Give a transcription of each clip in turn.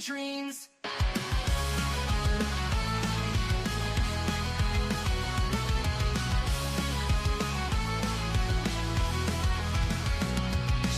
dreams.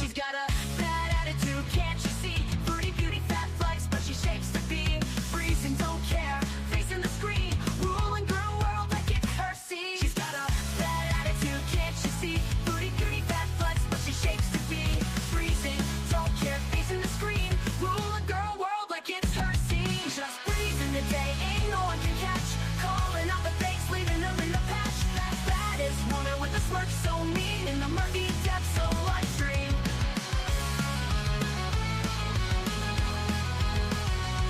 She's got a bad attitude, can't you see? Foodie Beauty, fat flex, but she shapes the beat. Freezing, don't care, facing the screen. Ruling girl world like it's her scene. She's got a bad attitude, can't you see? Foodie Beauty, fat flex, but she shapes the beat. Freezing, don't care, facing the screen. Ruling girl world like it's her scene. Just breezing the day, ain't no one can catch. Calling out the fakes, leaving them in the patch. That baddest woman with a smirk so mean. In the murky depths of life dream.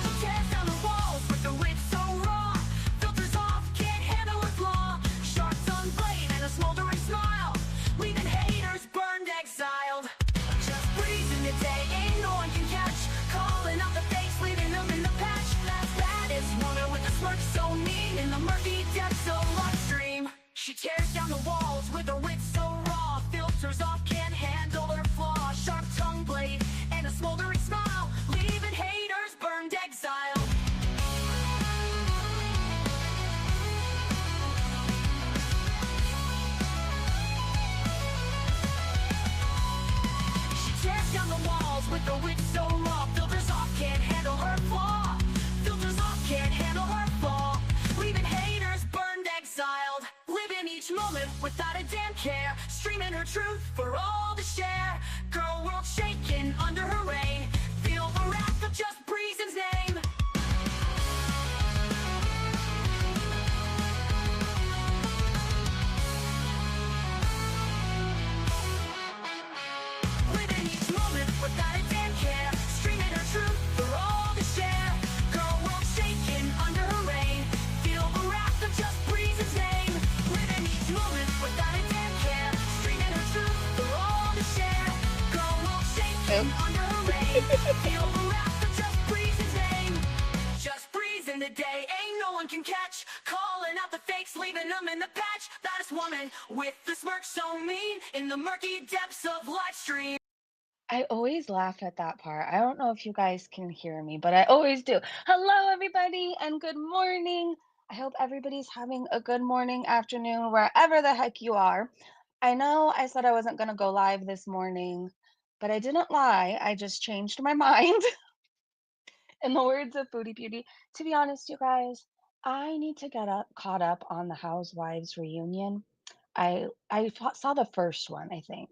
She tears down the walls with the wit so raw. Filters off, can't handle her flaw. Sharp tongue blade and a smoldering smile. Leaving haters burned, exiled. Just breezing the day, ain't no one can catch. Calling out the fakes, leaving them in the patch. That baddest woman with a smirk so mean. In the murky depths of life dream. She tears down the walls with her wit so raw. Filters off, can't handle her flaw. Sharp tongue blade and a smoldering smile. Leaving haters burned, exiled. She tears down the walls with her wit so raw. Filters off, can't handle her flaw. Filters off, can't handle her flaw. Leaving haters burned, exiled. Living each moment without a damn care. Streaming her truth for all to share. Girl world shaking under her reign. Feel the wrath of just Breezen's name. Living each moment without a damn care. Streaming her truth for all to share. Girl world shaking under her reign. Feel the wrath of just Breezen's name. Living each moment without a damn care. Streaming her truth for all to share. Girl world shaking under her reign. Feel the wrath of just Breezen's name. Just breezing the day, ain't no one can catch. Calling out the fakes, leaving them in the patch. Baddest woman with the smirk so mean. In the murky depths of live stream. I always laugh at that part. I don't know if you guys can hear me, but I always do. Hello, everybody, and good morning. I hope everybody's having a good morning, afternoon, wherever the heck you are. I know I said I wasn't going to go live this morning, but I didn't lie. I just changed my mind. In the words of Foodie Beauty, to be honest, you guys, I need to get caught up on the Housewives reunion. Saw the first one, I think.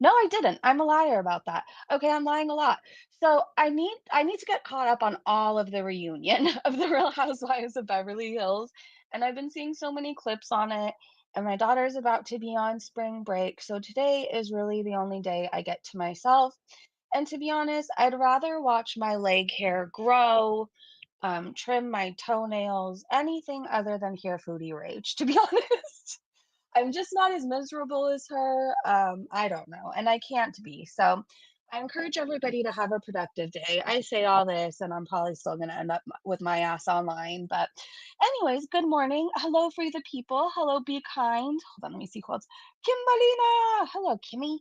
No, I didn't. I'm a liar about that. Okay, I'm lying a lot. So I need to get caught up on all of the reunion of the Real Housewives of Beverly Hills, and I've been seeing so many clips on it. And my daughter's about to be on spring break, so today is really the only day I get to myself. And to be honest, I'd rather watch my leg hair grow, trim my toenails, anything other than hear Foodie rage, to be honest. I'm just not as miserable as her. I don't know, and I can't be. So I encourage everybody to have a productive day. I say all this, and I'm probably still going to end up with my ass online. But, anyways, good morning. Hello, for the people. Hello, be kind. Hold on, let me see who else. Kimbalina. Hello, Kimmy.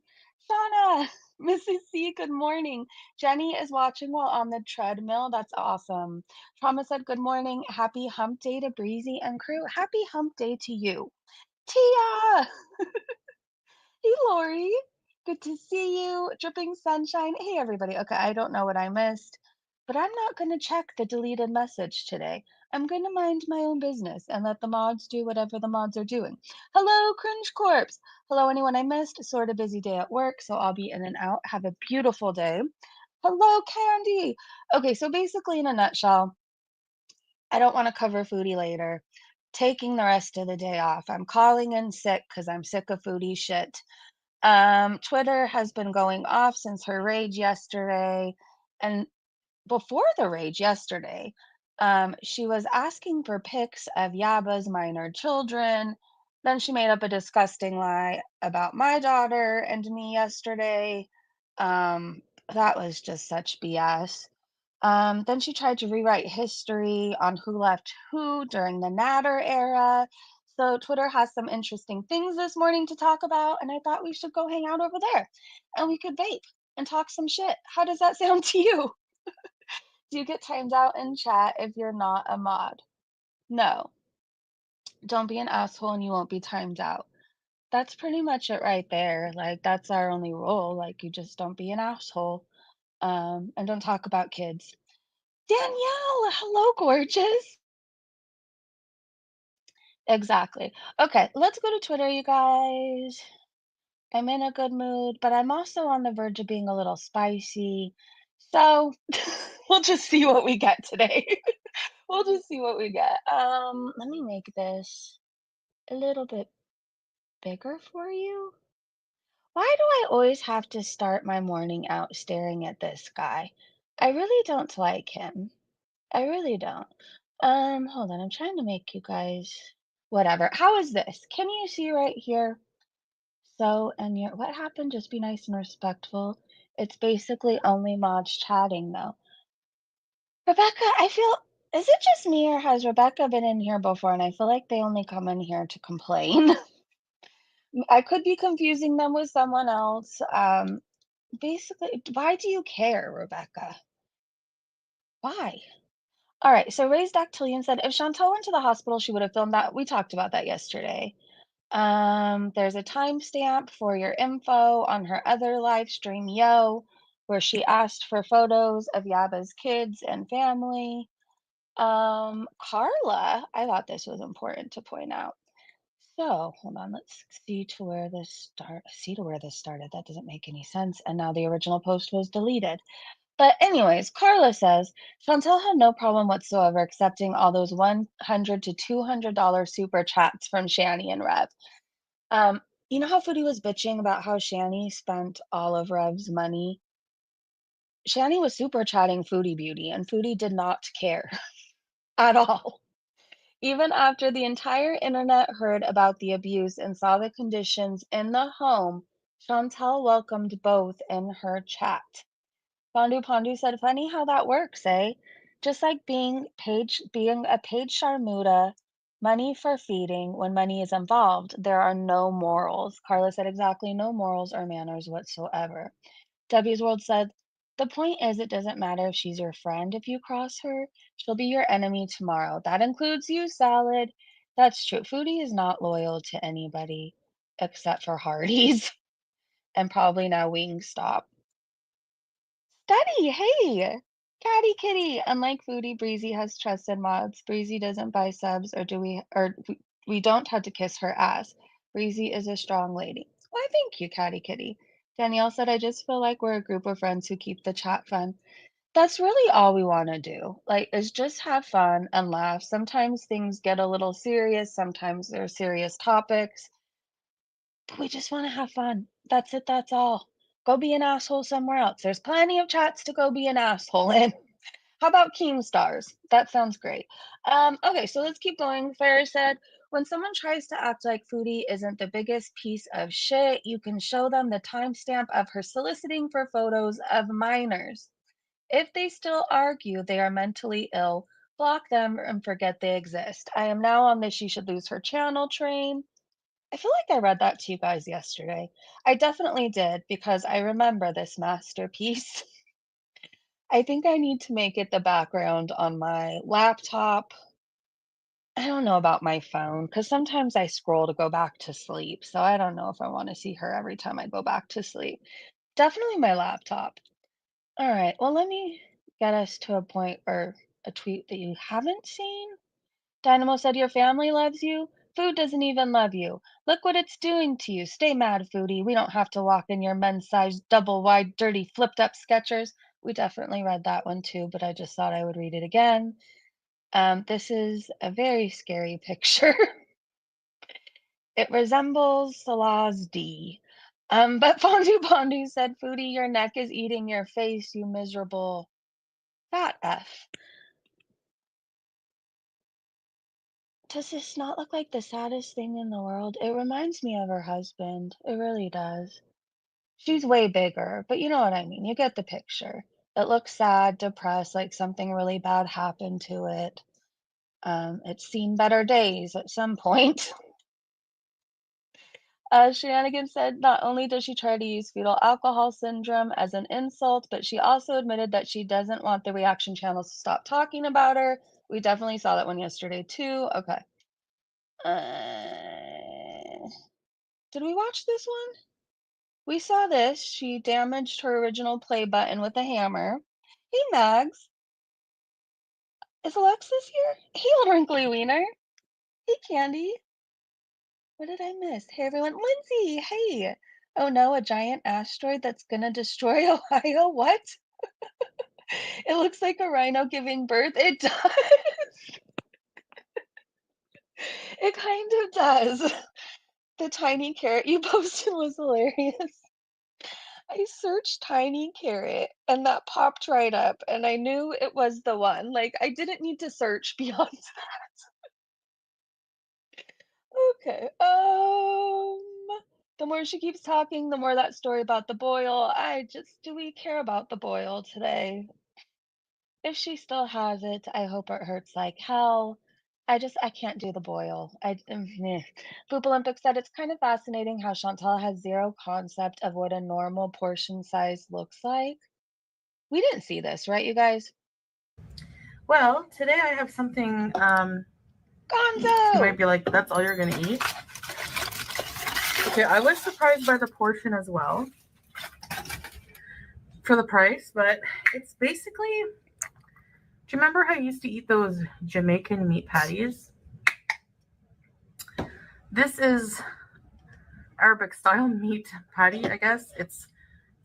Shauna. Mrs. C, good morning. Jenny is watching while on the treadmill. That's awesome. Trauma said, good morning. Happy hump day to Breezy and crew. Happy hump day to you. Tia! Hey, Lori. Good to see you. Dripping sunshine. Hey, everybody. Okay, I don't know what I missed, but I'm not going to check the deleted message today. I'm going to mind my own business and let the mods do whatever the mods are doing. Hello, Cringe Corpse. Hello, anyone I missed. Sort of busy day at work, so I'll be in and out. Have a beautiful day. Hello, Candy. Okay, so basically, in a nutshell, I don't want to cover Foodie later. Taking the rest of the day off. I'm calling in sick because I'm sick of Foodie shit. Twitter has been going off since her rage yesterday. And before the rage yesterday, she was asking for pics of Yaba's minor children. Then she made up a disgusting lie about my daughter and me yesterday. That was just such BS. Then she tried to rewrite history on who left who during the Natter era. So Twitter has some interesting things this morning to talk about, and I thought we should go hang out over there and we could vape and talk some shit. How does that sound to you? Do you get timed out in chat if you're not a mod? No. Don't be an asshole and you won't be timed out. That's pretty much it right there. Like, that's our only rule. Like, you just don't be an asshole. And don't talk about kids. Danielle, hello, gorgeous. Exactly. Okay, let's go to Twitter, you guys. I'm in a good mood, but I'm also on the verge of being a little spicy. So we'll just see what we get today. We'll just see what we get. Let me make this a little bit bigger for you. Why do I always have to start my morning out staring at this guy? I really don't like him. I really don't. Hold on, I'm trying to make you guys whatever. How is this? Can you see right here? So, and you're what happened? Just be nice and respectful. It's basically only mods chatting though. Rebecca, I feel, is it just me or has Rebecca been in here before? And I feel like they only come in here to complain. I could be confusing them with someone else. Basically, why do you care, Rebecca? Why? All right, so Ray's Dactylian said if Chantal went to the hospital, she would have filmed that. We talked about that yesterday. There's a timestamp for your info on her other live stream, Yo, where she asked for photos of Yaba's kids and family. Carla, I thought this was important to point out. So hold on, let's see to where this started. That doesn't make any sense. And now the original post was deleted. But anyways, Carla says Chantel had no problem whatsoever accepting all those $100 to $200 super chats from Shani and Rev. Um, you know how Foodie was bitching about how Shani spent all of Rev's money? Shani was super chatting Foodie Beauty, and Foodie did not care at all. Even after the entire internet heard about the abuse and saw the conditions in the home, Chantel welcomed both in her chat. Pondu Pondu said, funny how that works, eh? Just like being a paid sharmuta, money for feeding, when money is involved, there are no morals. Carla said, exactly, no morals or manners whatsoever. Debbie's World said, the point is it doesn't matter if she's your friend if you cross her. She'll be your enemy tomorrow. That includes you, Salad. That's true. Foodie is not loyal to anybody except for Hardee's and probably now Wingstop. Steady, hey! Catty Kitty! Unlike Foodie, Breezy has trusted mods. Breezy doesn't buy subs, we don't have to kiss her ass. Breezy is a strong lady. Why, thank you, Catty Kitty. Danielle said, I just feel like we're a group of friends who keep the chat fun. That's really all we want to do. Like, is just have fun and laugh. Sometimes things get a little serious. Sometimes there are serious topics. But we just want to have fun. That's it. That's all. Go be an asshole somewhere else. There's plenty of chats to go be an asshole in. How about Keemstars? That sounds great. Okay, so let's keep going. Farrah said, when someone tries to act like Foodie isn't the biggest piece of shit, you can show them the timestamp of her soliciting for photos of minors. If they still argue they are mentally ill, block them and forget they exist. I am now on the she should lose her channel train. I feel like I read that to you guys yesterday. I definitely did because I remember this masterpiece. I think I need to make it the background on my laptop. I don't know about my phone because sometimes I scroll to go back to sleep. So I don't know if I want to see her every time I go back to sleep. Definitely my laptop. All right. Well, let me get us to a point or a tweet that you haven't seen. Dynamo said, your family loves you. Food doesn't even love you. Look what it's doing to you. Stay mad, Foodie. We don't have to walk in your men's size, double wide, dirty, flipped up Skechers. We definitely read that one too, but I just thought I would read it again. This is a very scary picture. It resembles Salah's D. But Fondu Pondu said, Foodie, your neck is eating your face, you miserable fat F. Does this not look like the saddest thing in the world? It reminds me of her husband. It really does. She's way bigger, but you know what I mean. You get the picture. It looks sad, depressed, like something really bad happened to it. It's seen better days at some point. Shenanigans said not only does she try to use fetal alcohol syndrome as an insult, but she also admitted that she doesn't want the reaction channels to stop talking about her. We definitely saw that one yesterday too. Okay. Did we watch this one? We saw this. She damaged her original play button with a hammer. Hey, Mags. Is Alexis here? Hey, little wrinkly wiener. Hey, Candy. What did I miss? Hey, everyone. Lindsay, hey. Oh no, a giant asteroid that's gonna destroy Ohio? What? It looks like a rhino giving birth. It does. It kind of does. The tiny carrot you posted was hilarious. I searched tiny carrot and that popped right up, and I knew it was the one. Like, I didn't need to search beyond that. Okay. The more she keeps talking, the more that story about the boil. Do we care about the boil today? If she still has it, I hope it hurts like hell. I can't do the boil. Meh. Poop Olympic said it's kind of fascinating how Chantal has zero concept of what a normal portion size looks like. We didn't see this, right, you guys? Well, today I have something, you might Gonzo! be like, that's all you're going to eat? Okay, I was surprised by the portion as well for the price, but it's basically, do you remember how you used to eat those Jamaican meat patties? This is Arabic style meat patty, I guess. It's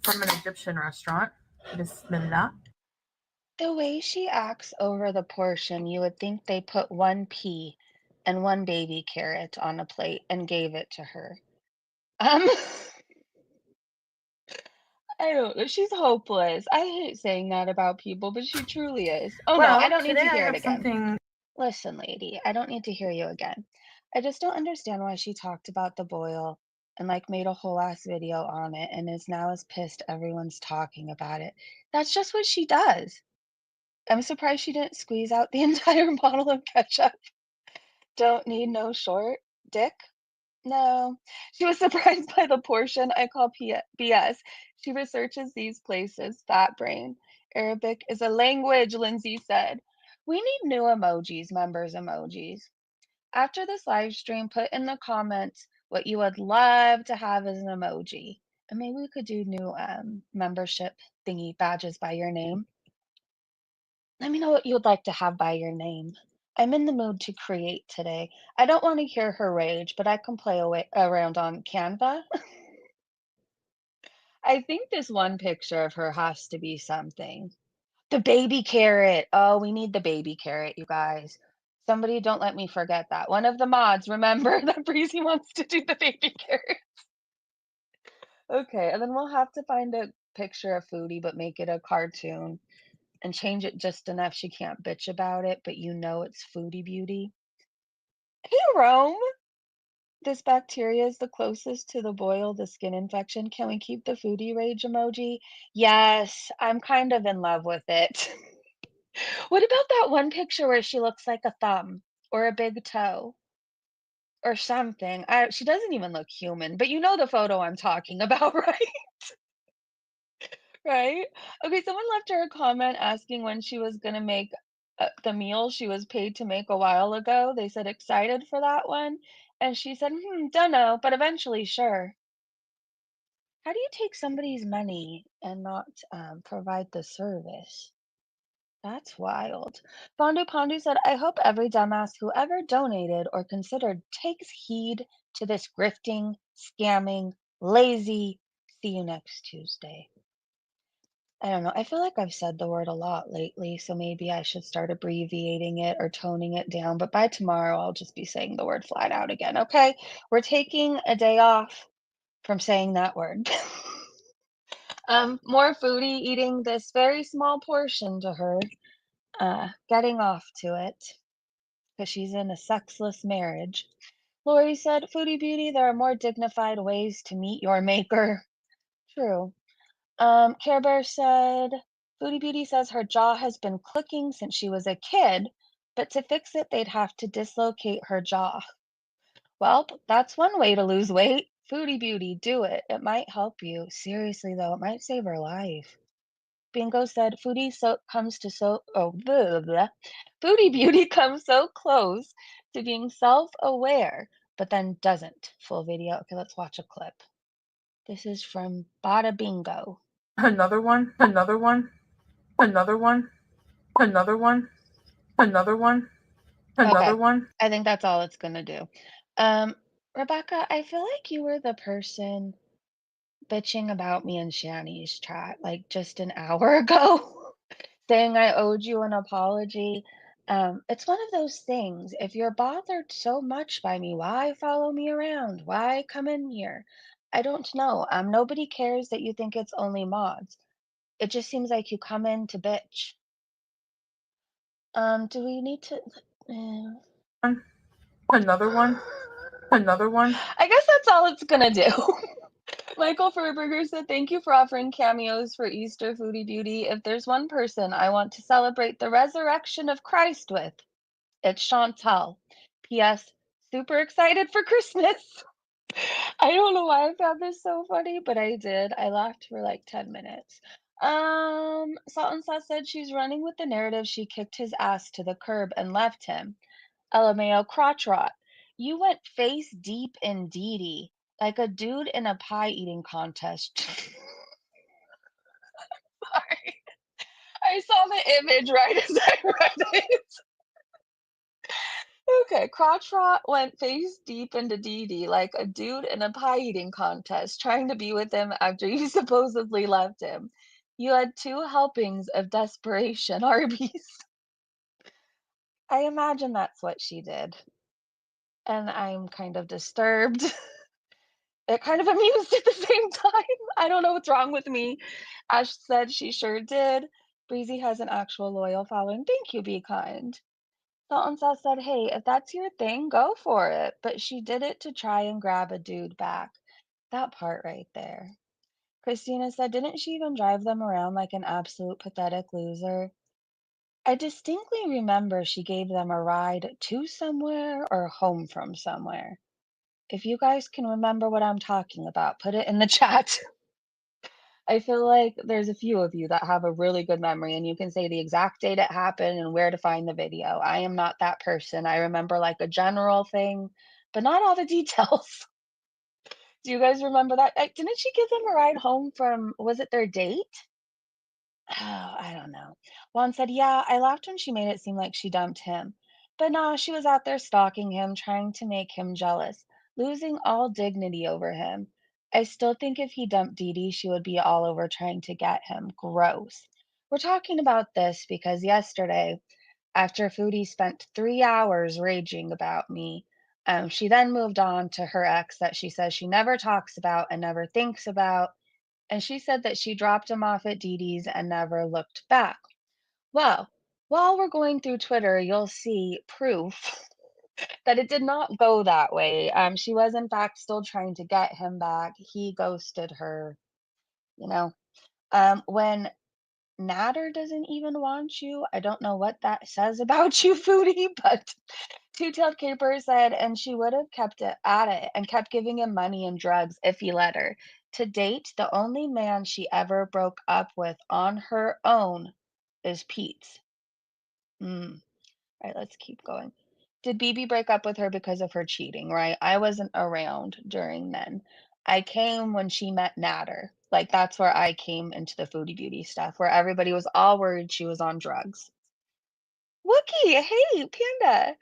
from an Egyptian restaurant. Bismillah. The way she acts over the portion, you would think they put one pea and one baby carrot on a plate and gave it to her. Um, I don't know. She's hopeless. I hate saying that about people, but she truly is. Oh no, I Well, don't need today to I hear it have again. something. Listen, lady, I don't need to hear you again. I just don't understand why she talked about the boil and like made a whole ass video on it and is now as pissed everyone's talking about it. That's just what she does. I'm surprised she didn't squeeze out the entire bottle of ketchup. Don't need no short dick. No. She was surprised by the portion I call BS. She researches these places, fat brain. Arabic is a language, Lindsay said. We need new emojis, members emojis. After this live stream, put in the comments what you would love to have as an emoji. And maybe we could do new membership thingy badges by your name. Let me know what you would like to have by your name. I'm in the mood to create today. I don't want to hear her rage, but I can play around on Canva. I think this one picture of her has to be something. The baby carrot. Oh, we need the baby carrot, you guys. Somebody don't let me forget that. One of the mods, remember that Breezy wants to do the baby carrot. Okay, and then we'll have to find a picture of Foodie, but make it a cartoon and change it just enough she can't bitch about it, but you know it's Foodie Beauty. Hey, Rome! This bacteria is the closest to the boil, the skin infection. Can we keep the foodie rage emoji? Yes, I'm kind of in love with it. What about that one picture where she looks like a thumb or a big toe or something? She doesn't even look human, but you know the photo I'm talking about, right? Right? Okay, someone left her a comment asking when she was gonna make the meal she was paid to make a while ago. They said excited for that one, and she said, dunno, but eventually, sure. How do you take somebody's money and not provide the service? That's wild. Fondu Pondu said, I hope every dumbass who ever donated or considered takes heed to this grifting, scamming, lazy. See you next Tuesday. I don't know. I feel like I've said the word a lot lately, so maybe I should start abbreviating it or toning it down. But by tomorrow, I'll just be saying the word flat out again. Okay? We're taking a day off from saying that word. More foodie eating this very small portion to her, getting off to it because she's in a sexless marriage. Lori said, Foodie Beauty, there are more dignified ways to meet your maker. True. Care Bear said, Foodie Beauty says her jaw has been clicking since she was a kid, but to fix it, they'd have to dislocate her jaw. Well, that's one way to lose weight. Foodie Beauty, do it. It might help you. Seriously, though, it might save her life. Bingo said, Foodie Beauty comes so close to being self-aware, but then doesn't. Full video. Okay, let's watch a clip. This is from Bada Bingo. Another one, another one, another one, another one, another one, another Okay, one. I think that's all it's gonna do. Rebecca, I feel like you were the person bitching about me and Shani's chat like just an hour ago, saying I owed you an apology. It's one of those things. If you're bothered so much by me, why follow me around? Why come in here? I don't know. Nobody cares that you think it's only mods. It just seems like you come in to bitch. Do we need to? Another one, another one. I guess that's all it's gonna do. Michael Furberger said, "Thank you for offering cameos for Easter, Foodie Beauty. If there's one person I want to celebrate the resurrection of Christ with, it's Chantal. P.S. Super excited for Christmas." I don't know why I found this so funny, but I did. I laughed for like 10 minutes. Salt and Sauce said she's running with the narrative she kicked his ass to the curb and left him. LMAO crotch rot. You went face deep in deedee, like a dude in a pie eating contest. Sorry. I saw the image right as I read it. Okay, crotch rot went face deep into deedee, like a dude in a pie eating contest, trying to be with him after you supposedly left him. You had 2 helpings of desperation, Arby's. I imagine that's what she did. And I'm kind of disturbed. It kind of amused at the same time. I don't know what's wrong with me. Ash said she sure did. Breezy has an actual loyal following. Thank you, be kind. Salt and Sauce said, hey, if that's your thing, go for it. But she did it to try and grab a dude back. That part right there. Christina said, didn't she even drive them around like an absolute pathetic loser? I distinctly remember she gave them a ride to somewhere or home from somewhere. If you guys can remember what I'm talking about, put it in the chat. I feel like there's a few of you that have a really good memory and you can say the exact date it happened and where to find the video. I am not that person. I remember like a general thing, but not all the details. Do you guys remember that? Didn't she give them a ride home from, was it their date? Oh, I don't know. Juan said, yeah, I laughed when she made it seem like she dumped him. But no, she was out there stalking him, trying to make him jealous, losing all dignity over him. I still think if he dumped Dee, she would be all over trying to get him. Gross. We're talking about this because yesterday, after Foodie spent 3 hours raging about me, she then moved on to her ex that she says she never talks about and never thinks about, and she said that she dropped him off at Deedee's and never looked back. Well, while we're going through Twitter, you'll see proof that it did not go that way. She was, in fact, still trying to get him back. He ghosted her, you know. When Natter doesn't even want you, I don't know what that says about you, Foodie, but Two-Tailed Caper said, and she would have kept it at it and kept giving him money and drugs if he let her. To date, the only man she ever broke up with on her own is Pete's. All right, let's keep going. Did BB break up with her because of her cheating, right? I wasn't around during then. I came when she met Natter. Like, that's where I came into the Foodie Beauty stuff, where everybody was all worried she was on drugs. Wookie, hey, Panda.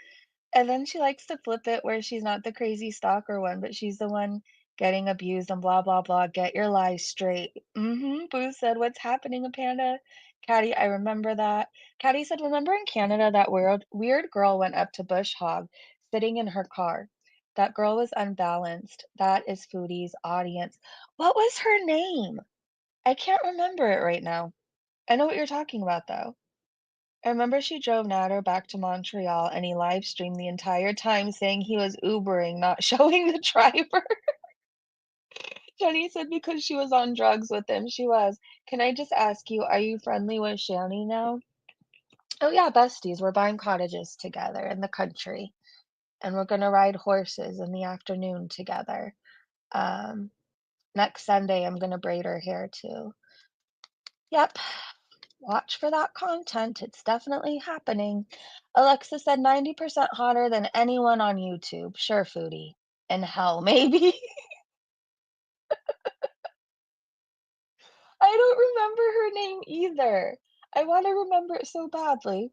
And then she likes to flip it where she's not the crazy stalker one, but she's the one getting abused and blah, blah, blah. Get your lies straight. Boo said, what's happening, Panda? Caddy, I remember that. Caddy said, remember in Canada that weird girl went up to Bush Hog sitting in her car. That girl was unbalanced. That is Foodie's audience. What was her name? I can't remember it right now. I know what you're talking about, though. I remember she drove Natter back to Montreal and he live streamed the entire time saying he was Ubering, not showing the driver. Jenny said because she was on drugs with him. She was. Can I just ask you, are you friendly with Shani now? Oh, yeah, besties. We're buying cottages together in the country and we're going to ride horses in the afternoon together. Um, Next Sunday, I'm gonna braid her hair too. Yep, watch for that content. It's definitely happening. Alexa said 90% hotter than anyone on YouTube. Sure, foodie. In hell, maybe. I don't remember her name either. I want to remember it so badly.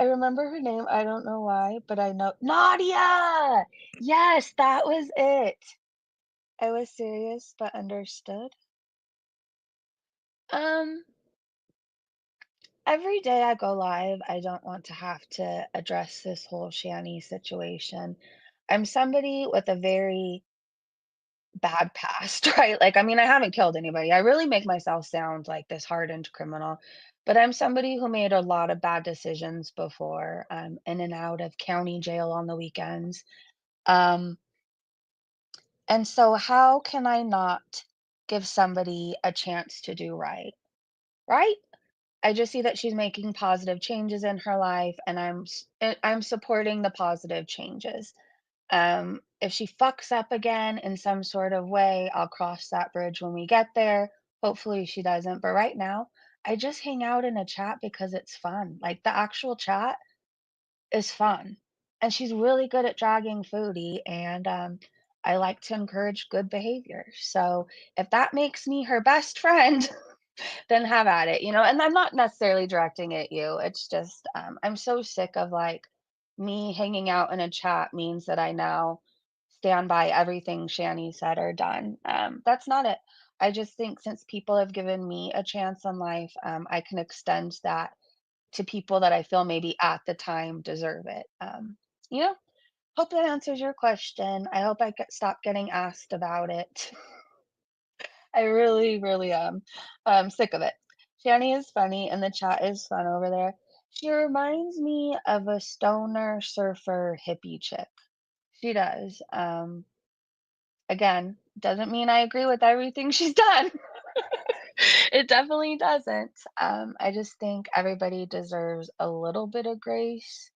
I remember her name. I don't know why, but I know Nadia. Yes, that was it. I was serious but understood. Um, every day I go live, I don't want to have to address this whole Shani situation. I'm somebody with a very bad past, right? Like, I mean, I haven't killed anybody. I really make myself sound like this hardened criminal, but I'm somebody who made a lot of bad decisions before. I'm in and out of county jail on the weekends. Um, and so how can I not give somebody a chance to do right? Right? I just see that she's making positive changes in her life, and I'm supporting the positive changes. If she fucks up again in some sort of way, I'll cross that bridge when we get there. Hopefully she doesn't. But right now, I just hang out in a chat because it's fun. Like the actual chat is fun. And she's really good at dragging foodie, and I like to encourage good behavior. So if that makes me her best friend, then have at it, you know? And I'm not necessarily directing at you. It's just, I'm so sick of like me hanging out in a chat means that I now stand by everything Shani said or done. That's not it. I just think since people have given me a chance in life, I can extend that to people that I feel maybe at the time deserve it. You know, hope that answers your question. I hope I stop getting asked about it. I really, really am. I'm sick of it. Shani is funny and the chat is fun over there. She reminds me of a stoner surfer hippie chick. She does. Again, doesn't mean I agree with everything she's done. It definitely doesn't. I just think everybody deserves a little bit of grace.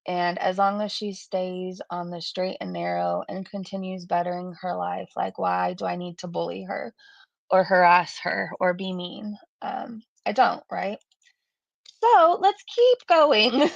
And as long as she stays on the straight and narrow and continues bettering her life, like, why do I need to bully her or harass her or be mean? I don't, right? So let's keep going.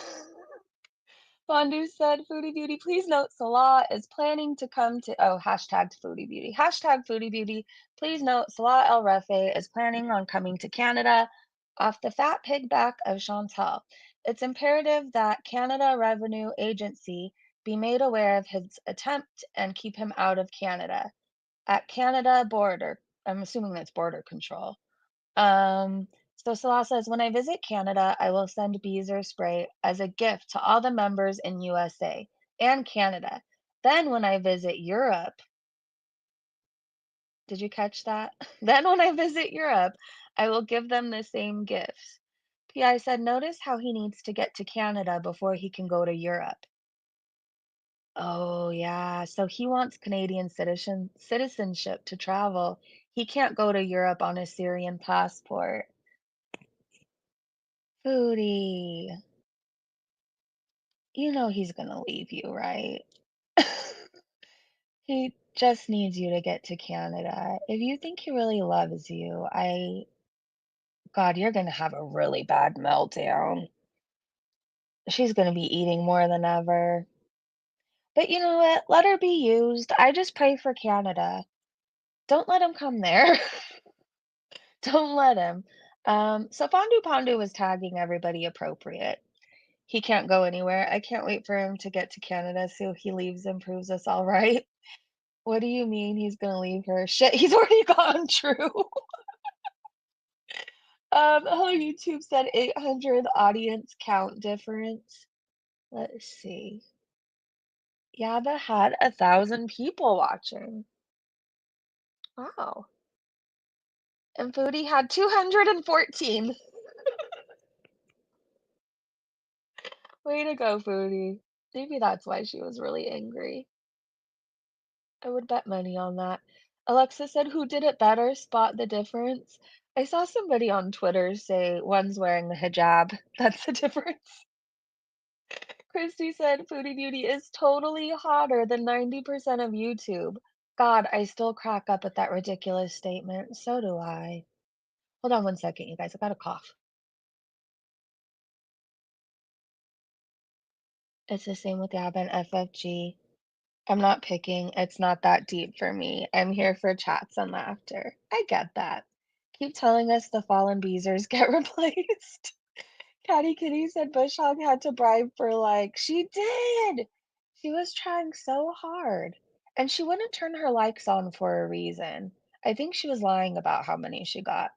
Fondue said, Foodie Beauty, please note Salah is planning to come to, oh, hashtag Foodie Beauty. Hashtag Foodie Beauty. Please note Salah El Refe is planning on coming to Canada off the fat pig back of Chantal. It's imperative that Canada Revenue Agency be made aware of his attempt and keep him out of Canada. At Canada border, I'm assuming that's border control. Um, so Salah says, when I visit Canada, I will send beezer spray as a gift to all the members in USA and Canada. Then when I visit Europe, did you catch that? Then when I visit Europe, I will give them the same gifts. PI said, notice how he needs to get to Canada before he can go to Europe. Oh, yeah. So he wants Canadian citizenship to travel. He can't go to Europe on a Syrian passport. Foodie. You know he's gonna leave you, right? He just needs you to get to Canada. If you think he really loves you, God, you're gonna have a really bad meltdown. She's gonna be eating more than ever. But you know what? Let her be used. I just pray for Canada. Don't let him come there. Don't let him. So Fondue Pondu was tagging everybody appropriate. He can't go anywhere. I can't wait for him to get to Canada so he leaves and proves us all right. What do you mean he's gonna leave her? Shit, he's already gone, true. Hello, YouTube said 800 audience count difference. Let's see. Yaba had 1,000 people watching. Wow. And Foodie had 214. Way to go, Foodie. Maybe that's why she was really angry. I would bet money on that. Alexa said, who did it better? Spot the difference. I saw somebody on Twitter say one's wearing the hijab. That's the difference. Christy said Foodie Beauty is totally hotter than 90% of YouTube. God, I still crack up at that ridiculous statement. So do I. Hold on one second, you guys. I got a cough. It's the same with Yab and FFG. I'm not picking. It's not that deep for me. I'm here for chats and laughter. I get that. Keep telling us the fallen beezers get replaced. Catty Kitty said Bush Hog had to bribe for she did. She was trying so hard. And she wouldn't turn her likes on for a reason. I think she was lying about how many she got.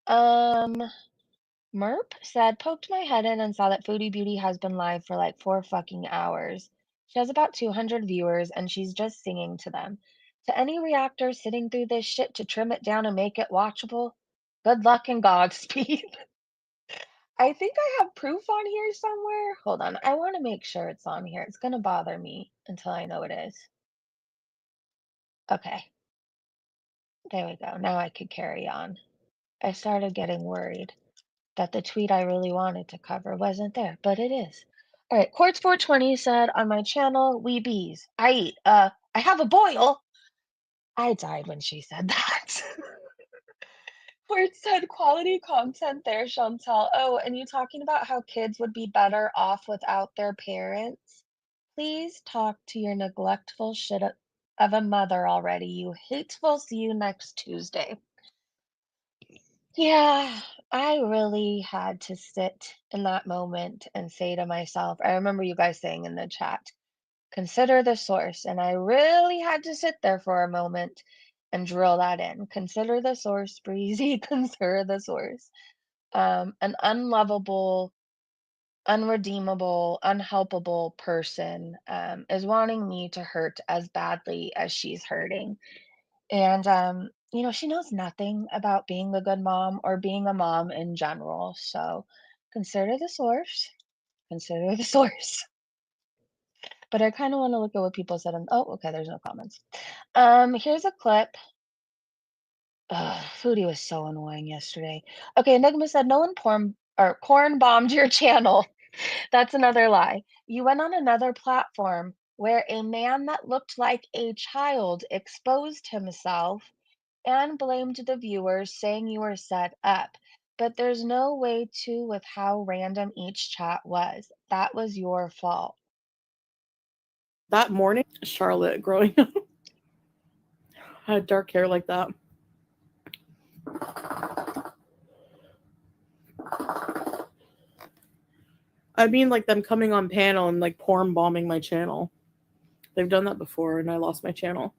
Merp said, poked my head in and saw that Foodie Beauty has been live for like 4 fucking hours. She has about 200 viewers and she's just singing to them. To any reactor sitting through this shit to trim it down and make it watchable, good luck and Godspeed. I think I have proof on here somewhere. Hold on. I want to make sure it's on here. It's going to bother me until I know it is. Okay. There we go. Now I could carry on. I started getting worried that the tweet I really wanted to cover wasn't there, but it is. All right, Quartz420 said on my channel, we bees. I eat. I have a boil. I died when she said that. Quartz said quality content there, Chantel. Oh, and you talking about how kids would be better off without their parents? Please talk to your neglectful shit of a mother already, you hateful. See you next Tuesday. Yeah, I really had to sit in that moment and say to myself, I remember you guys saying in the chat, consider the source. And I really had to sit there for a moment and drill that in. Consider the source, Breezy, consider the source. An unlovable, unredeemable, unhelpable person is wanting me to hurt as badly as she's hurting. And, she knows nothing about being a good mom or being a mom in general. So consider the source. Consider the source. But I kind of want to look at what people said. Oh, okay, there's no comments. Here's a clip. Foodie was so annoying yesterday. Okay, Enigma said no one corn bombed your channel. That's another lie. You went on another platform where a man that looked like a child exposed himself and blamed the viewers, saying you were set up. But there's no way to with how random each chat was. That was your fault. That morning, Charlotte growing up had dark hair like that. I mean, like them coming on panel and like porn bombing my channel. They've done that before, and I lost my channel.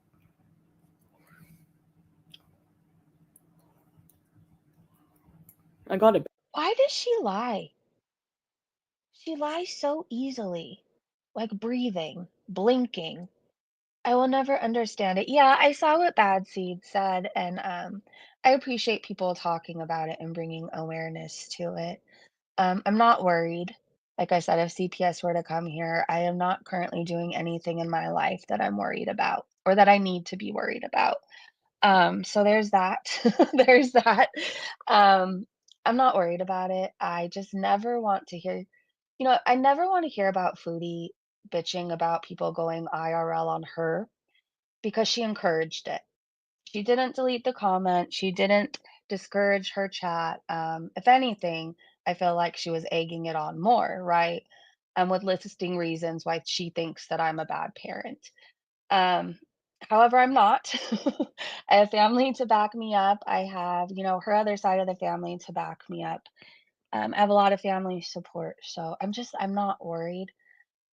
I got it. Why does she lie? She lies so easily, like breathing, blinking. I will never understand it. Yeah, I saw what Bad Seed said, and I appreciate people talking about it and bringing awareness to it. I'm not worried. Like I said, if CPS were to come here, I am not currently doing anything in my life that I'm worried about or that I need to be worried about. So there's that. There's that. I'm not worried about it. I just never want to hear, I never want to hear about Foodie bitching about people going IRL on her because she encouraged it. She didn't delete the comment. She didn't discourage her chat. If anything, I feel like she was egging it on more, right? With listing reasons why she thinks that I'm a bad parent. Um, However, I'm not. I have family to back me up. I have, her other side of the family to back me up. I have a lot of family support. So I'm not worried.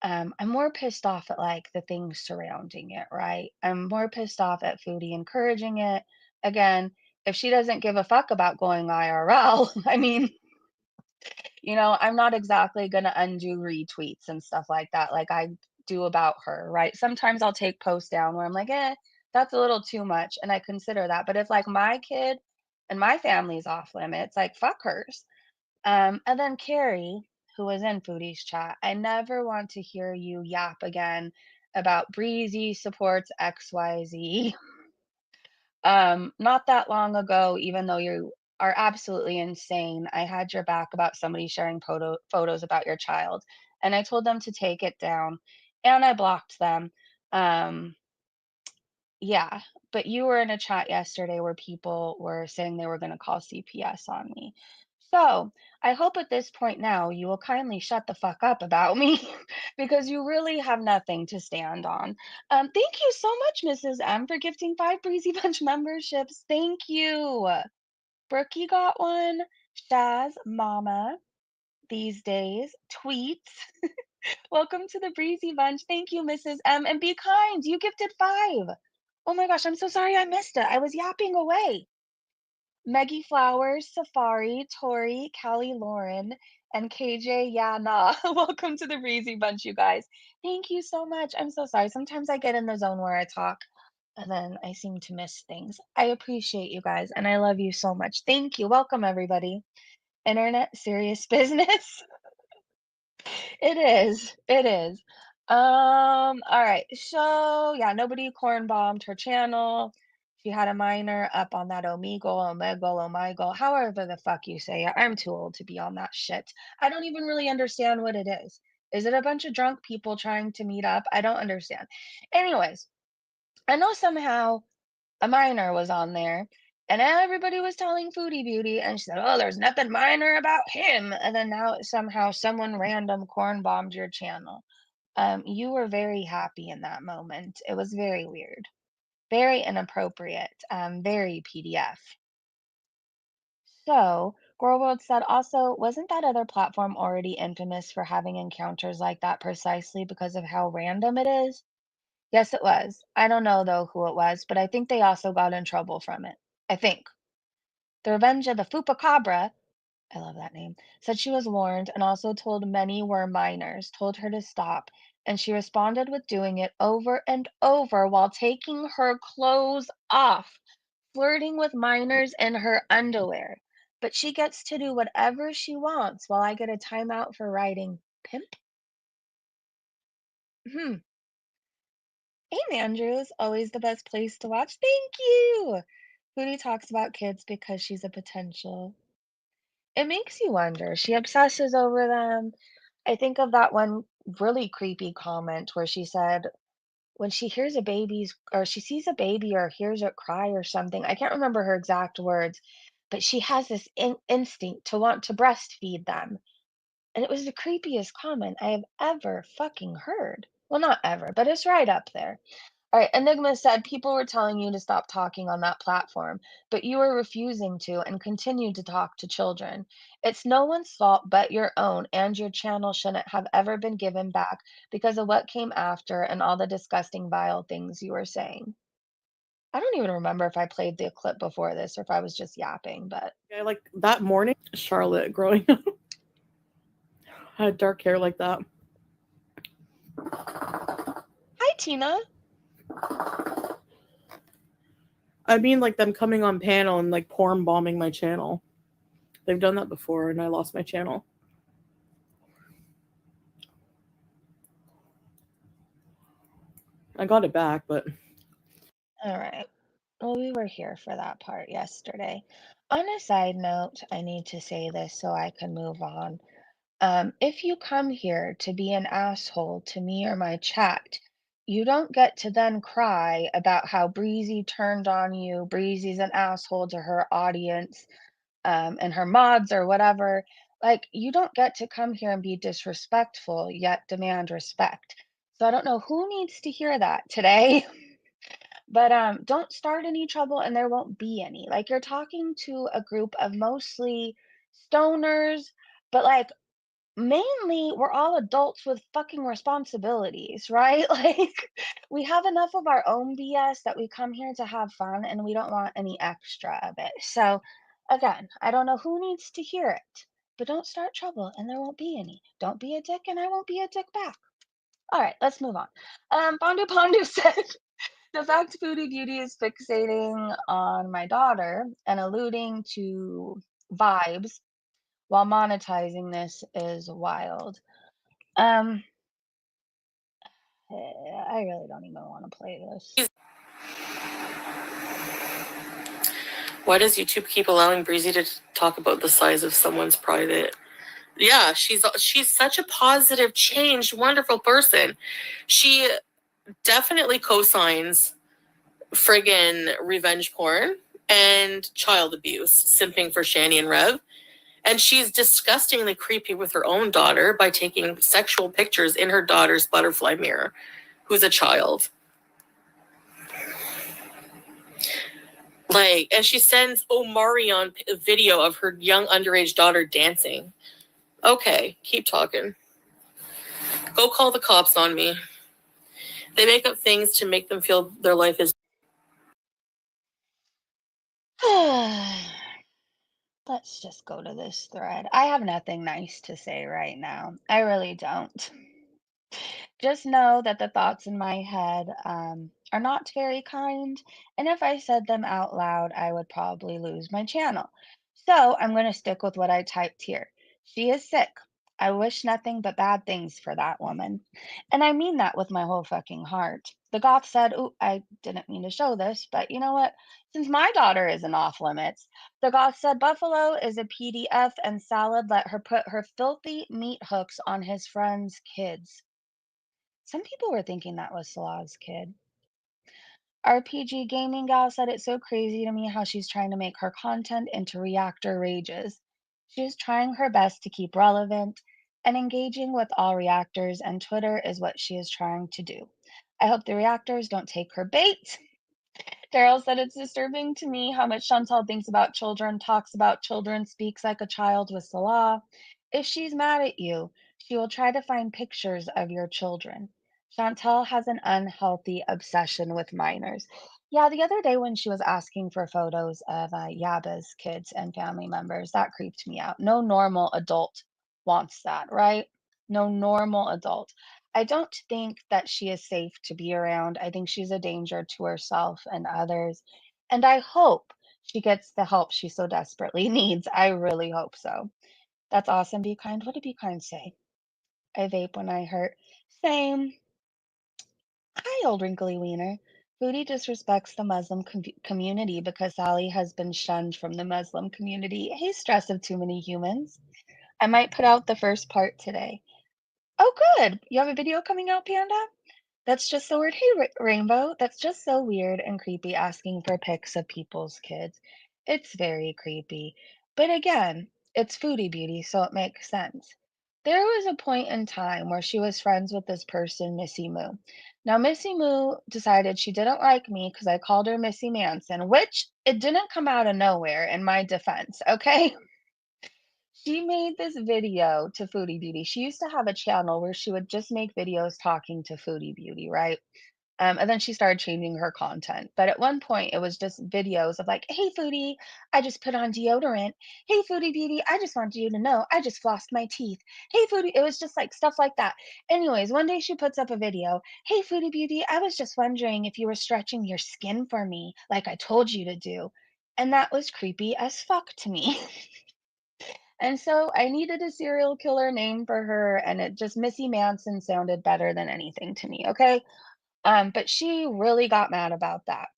I'm more pissed off at like the things surrounding it, right? I'm more pissed off at Foodie encouraging it. Again, if she doesn't give a fuck about going IRL, I mean, I'm not exactly gonna undo retweets and stuff like that, like I do about her, right? Sometimes I'll take posts down where I'm like, that's a little too much, and I consider that. But if like my kid and my family's off limits, like fuck hers. And then Carrie, who was in Foodie's chat, I never want to hear you yap again about Breezy supports XYZ. Not that long ago, even though you are absolutely insane, I had your back about somebody sharing photos about your child, and I told them to take it down, and I blocked them. Yeah, but you were in a chat yesterday where people were saying they were going to call CPS on me. So I hope at this point now you will kindly shut the fuck up about me because you really have nothing to stand on. Thank you so much, Mrs. M, for gifting 5 Breezy Bunch memberships. Thank you. Brookie got one. Shaz, Mama, these days, tweets. Welcome to the Breezy Bunch. Thank you, Mrs. M. And be kind. You gifted 5. Oh my gosh, I'm so sorry I missed it. I was yapping away. Meggie Flowers, Safari, Tori, Callie Lauren, and KJ Yana. Welcome to the Breezy Bunch, you guys. Thank you so much. I'm so sorry. Sometimes I get in the zone where I talk and then I seem to miss things. I appreciate you guys and I love you so much. Thank you. Welcome, everybody. Internet serious business. It is. It is. All right. So yeah, nobody corn bombed her channel. She had a minor up on that Omegle, however the fuck you say it. I'm too old to be on that shit. I don't even really understand what it is. Is it a bunch of drunk people trying to meet up? I don't understand. Anyways, I know somehow a minor was on there and everybody was telling Foodie Beauty and she said, oh, there's nothing minor about him. And then now somehow someone random corn bombed your channel. You were very happy in that moment. It was very weird, very inappropriate, very PDF. So Girl World said also, wasn't that other platform already infamous for having encounters like that precisely because of how random it is? Yes, it was. I don't know though who it was, but I think they also got in trouble from it. I think. The Revenge of the Fupacabra, I love that name, said she was warned and also told many were minors, told her to stop, and she responded with doing it over and over while taking her clothes off, flirting with minors in her underwear. But she gets to do whatever she wants while I get a timeout for writing pimp. Hmm. Hey, Andrews, always the best place to watch. Thank you. Foodie talks about kids because she's a potential. It makes you wonder. She obsesses over them. I think of that one really creepy comment where she said when she hears a baby's or she sees a baby or hears it cry or something, I can't remember her exact words, but she has this instinct to want to breastfeed them. And it was the creepiest comment I have ever fucking heard. Well, not ever, but it's right up there. All right, Enigma said people were telling you to stop talking on that platform, but you were refusing to and continued to talk to children. It's no one's fault but your own, and your channel shouldn't have ever been given back because of what came after and all the disgusting, vile things you were saying. I don't even remember if I played the clip before this or if I was just yapping, but Yeah, like that morning, Charlotte growing up had dark hair like that. hi, Tina. I mean, like them coming on panel and like porn bombing my channel. They've done that before, and I lost my channel. I got it back, but All right. Well, we were here for that part yesterday. On a side note, I need to say this so I can move on. If you come here to be an asshole to me or my chat, you don't get to then cry about how Breezy turned on you. Breezy's an asshole to her audience, and her mods or whatever. Like, you don't get to come here and be disrespectful, yet demand respect. So I don't know who needs to hear that today. But don't start any trouble and there won't be any. Like, you're talking to a group of mostly stoners, but like mainly we're all adults with fucking responsibilities, right? Like, we have enough of our own BS that we come here to have fun and we don't want any extra of it. So again, I don't know who needs to hear it, but don't start trouble and there won't be any. Don't be a dick and I won't be a dick back. All right, let's move on. Pondu said the fact Foodie Beauty is fixating on my daughter and alluding to vibes while monetizing this is wild. I really don't even want to play this. why does YouTube keep allowing Breezy to talk about the size of someone's private? Yeah, she's such a positive, changed, wonderful person. She definitely co-signs friggin' revenge porn and child abuse, simping for Shani and Rev. And she's disgustingly creepy with her own daughter by taking sexual pictures in her daughter's butterfly mirror, who's a child. Like, and she sends Omarion a video of her young underage daughter dancing. Okay, keep talking. Go call the cops on me. They make up things to make them feel their life is. Let's just go to this thread. I have nothing nice to say right now. I really don't. Just know that the thoughts in my head are not very kind, and if I said them out loud, I would probably lose my channel. So I'm going to stick with what I typed here. She is sick. I wish nothing but bad things for that woman. And I mean that with my whole fucking heart. The goth said, "Ooh, I didn't mean to show this, but you know what? Since my daughter isn't off limits, the goth said Buffalo is a PDF and Salad let her put her filthy meat hooks on his friends' kids." Some people were thinking that was Salah's kid. RPG Gaming Gal said it's so crazy to me how she's trying to make her content into reactor rages. She is trying her best to keep relevant and engaging with all reactors, and Twitter is what she is trying to do. I hope the reactors don't take her bait. Daryl said it's disturbing to me how much Chantal thinks about children, talks about children, speaks like a child with Salah. If she's mad at you, she will try to find pictures of your children. Chantal has an unhealthy obsession with minors. Yeah, the other day when she was asking for photos of Yaba's kids and family members, that creeped me out. No normal adult wants that, right? No normal adult. I don't think that she is safe to be around. I think she's a danger to herself and others. And I hope she gets the help she so desperately needs. I really hope so. That's awesome. Be kind. What did Be Kind say? I vape when I hurt. Same. Hi, old wrinkly wiener. Foodie disrespects the Muslim community because Sally has been shunned from the Muslim community. Hey, stress of too many humans. I might put out the first part today. Oh, good. You have a video coming out, Panda? That's just so weird. Hey, Rainbow, that's just so weird and creepy asking for pics of people's kids. It's very creepy. But again, it's Foodie Beauty, so it makes sense. There was a point in time where she was friends with this person, Missy Moo. Now, Missy Moo decided she didn't like me because I called her Missy Manson, which it didn't come out of nowhere in my defense, okay? She made this video to Foodie Beauty. She used to have a channel where she would just make videos talking to Foodie Beauty, right? And then she started changing her content. But at one point, it was just videos of like, "Hey, Foodie, I just put on deodorant. Hey, Foodie Beauty, I just want you to know I just flossed my teeth. Hey, Foodie," it was just like stuff like that. Anyways, one day she puts up a video. "Hey, Foodie Beauty, I was just wondering if you were stretching your skin for me like I told you to do." And that was creepy as fuck to me. And so I needed a serial killer name for her, and it just Missy Manson sounded better than anything to me, okay? But she really got mad about that.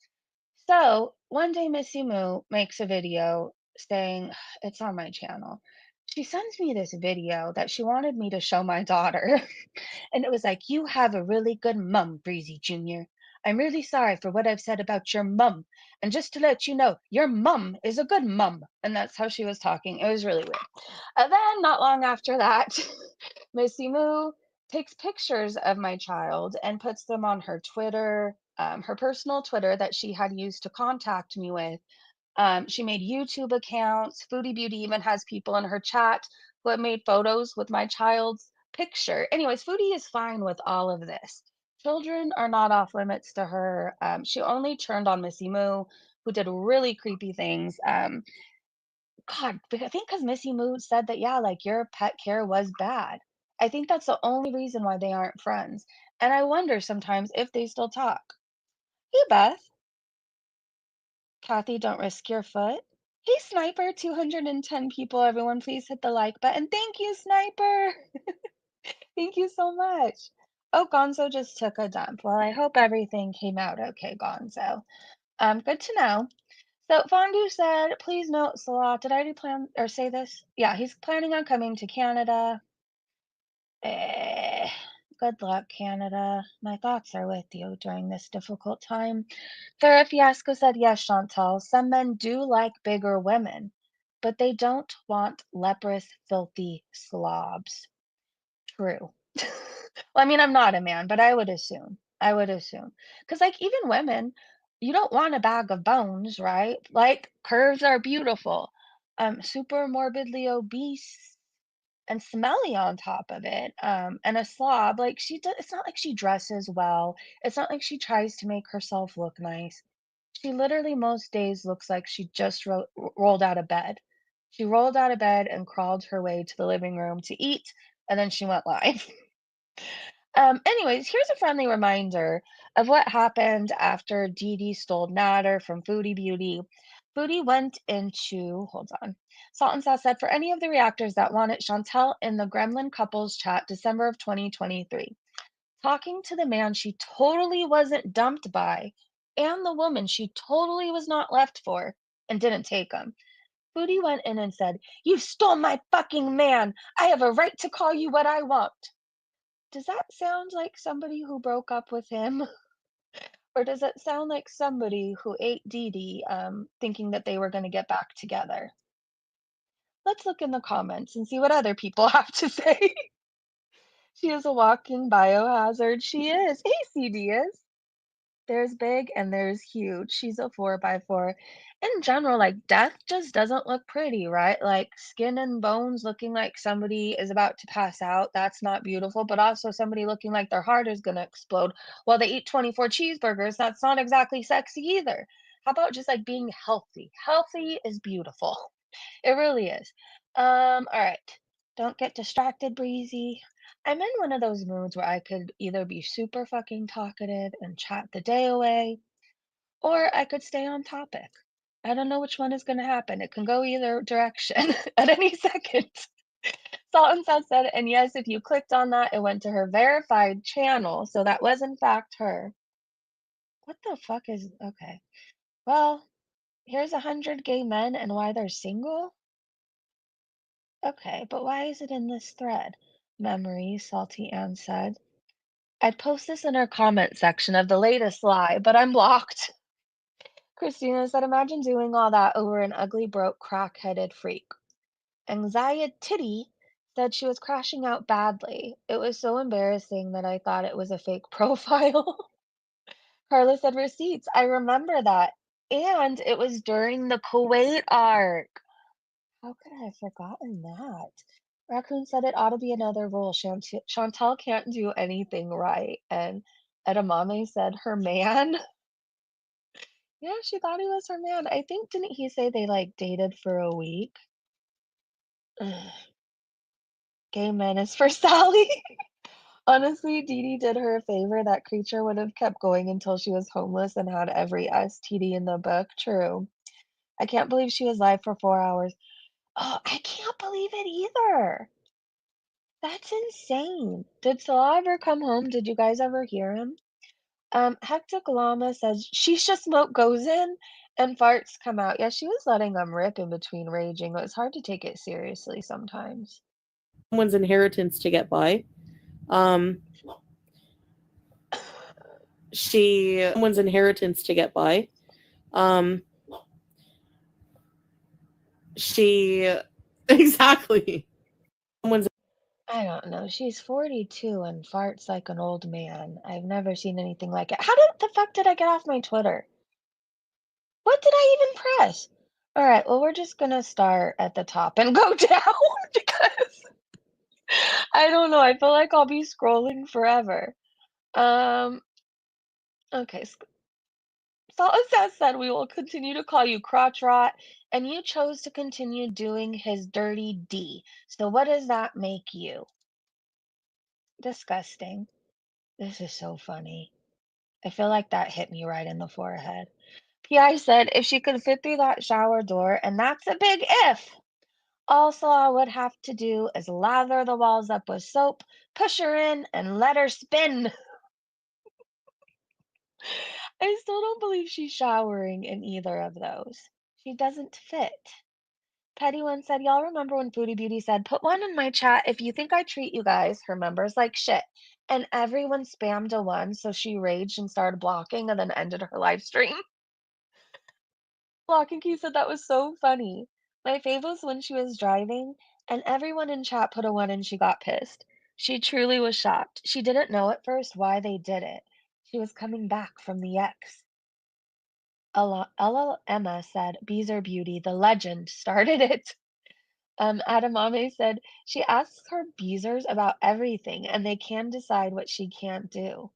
So one day Missy Moo makes a video saying, it's on my channel. She sends me this video that she wanted me to show my daughter. And it was like, "You have a really good mum, Breezy Jr. I'm really sorry for what I've said about your mum. And just to let you know, your mum is a good mum." And that's how she was talking. It was really weird. And then, not long after that, Missy Moo takes pictures of my child and puts them on her Twitter, her personal Twitter that she had used to contact me with. She made YouTube accounts. Foodie Beauty even has people in her chat who have made photos with my child's picture. Anyways, Foodie is fine with all of this. Children are not off limits to her. She only turned on Missy Moo, who did really creepy things. God, I think because Missy Moo said that, yeah, like your pet care was bad. I think that's the only reason why they aren't friends. And I wonder sometimes if they still talk. Hey, Beth. Kathy, don't risk your foot. Hey, Sniper, 210 people. Everyone, please hit the like button. Thank you, Sniper. Thank you so much. Oh, Gonzo just took a dump. Well, I hope everything came out okay, Gonzo. Good to know. So Fondue said, please note, Salah, did I already plan or say this? Yeah, he's planning on coming to Canada. Eh, Good luck, Canada. My thoughts are with you during this difficult time. Farrah Fiasco said, yes, Chantal, some men do like bigger women, but they don't want leprous, filthy slobs. True. Well, I mean, I'm not a man, but I would assume. I would assume. Because, like, even women, you don't want a bag of bones, right? Like, curves are beautiful. Super morbidly obese and smelly on top of it, and a slob. Like, it's not like she dresses well. It's not like she tries to make herself look nice. She literally most days looks like she just rolled out of bed. She rolled out of bed and crawled her way to the living room to eat, and then she went live. Anyways, here's a friendly reminder of what happened after Deedee stole Natter from Foodie Beauty. Foodie went into, hold on. Salt and Sass said, for any of the reactors that want it, Chantel in the Gremlin couples chat, December of 2023. Talking to the man she totally wasn't dumped by, and the woman she totally was not left for, and didn't take him. Foodie went in and said, you stole my fucking man. I have a right to call you what I want. Does that sound like somebody who broke up with him? Or does it sound like somebody who ate Deedee, thinking that they were going to get back together? Let's look in the comments and see what other people have to say. She is a walking biohazard. She is. Hey, CD is. There's big and there's huge. She's a 4x4. In general, like death just doesn't look pretty, right? Like skin and bones looking like somebody is about to pass out. That's not beautiful. But also somebody looking like their heart is going to explode while they eat 24 cheeseburgers. That's not exactly sexy either. How about just like being healthy? Healthy is beautiful. It really is. All right. Don't get distracted, Breezy. I'm in one of those moods where I could either be super fucking talkative and chat the day away, or I could stay on topic. I don't know which one is going to happen. It can go either direction at any second. Salt and South said, and yes, if you clicked on that, it went to her verified channel. So that was in fact her. What the fuck is okay? Well, here's 100 gay men and why they're single. Okay, but why is it in this thread? Memory, Salty Ann said. I'd post this in our comment section of the latest lie, but I'm blocked. Christina said, imagine doing all that over an ugly, broke, crack-headed freak. Anxiety said she was crashing out badly. It was so embarrassing that I thought it was a fake profile. Carla said, receipts. I remember that. And it was during the Kuwait arc. How could I have forgotten that? Raccoon said it ought to be another rule. Chantal can't do anything right. And Edamame said her man. Yeah, she thought he was her man. I think, didn't he say they like dated for a week? Ugh. Gay men is for Sally. Honestly, Dee did her a favor. That creature would have kept going until she was homeless and had every STD in the book. True. I can't believe she was live for 4 hours. Oh, I can't believe it either. That's insane. Did Salah ever come home? Did you guys ever hear him? Hectic Llama says shisha smoke goes in and farts come out. Yeah, she was letting them rip in between raging. It was hard to take it seriously sometimes. Someone's inheritance to get by. Someone's inheritance to get by. Exactly. Someone's I don't know. She's 42 and farts like an old man. I've never seen anything like it. How the fuck did I get off my Twitter? What did I even press? All right, well, we're just gonna start at the top and go down because I don't know. I feel like I'll be scrolling forever. Okay. Salt said we will continue to call you crotch rot, and you chose to continue doing his dirty D. So what does that make you? Disgusting. This is so funny. I feel like that hit me right in the forehead. PI said if she could fit through that shower door, and that's a big if. All Salah would have to do is lather the walls up with soap, push her in, and let her spin. I still don't believe she's showering in either of those. She doesn't fit. Petty One said, y'all remember when Foodie Beauty said, put one in my chat if you think I treat you guys, her members, like shit. And everyone spammed a one, so she raged and started blocking and then ended her live stream. Blocking Key said that was so funny. My fave was when she was driving, and everyone in chat put a one and she got pissed. She truly was shocked. She didn't know at first why they did it. She was coming back from the ex. Ella Emma said, Beezer Beauty, the legend, started it. Adamame said she asks her Beezers about everything and they can decide what she can't do.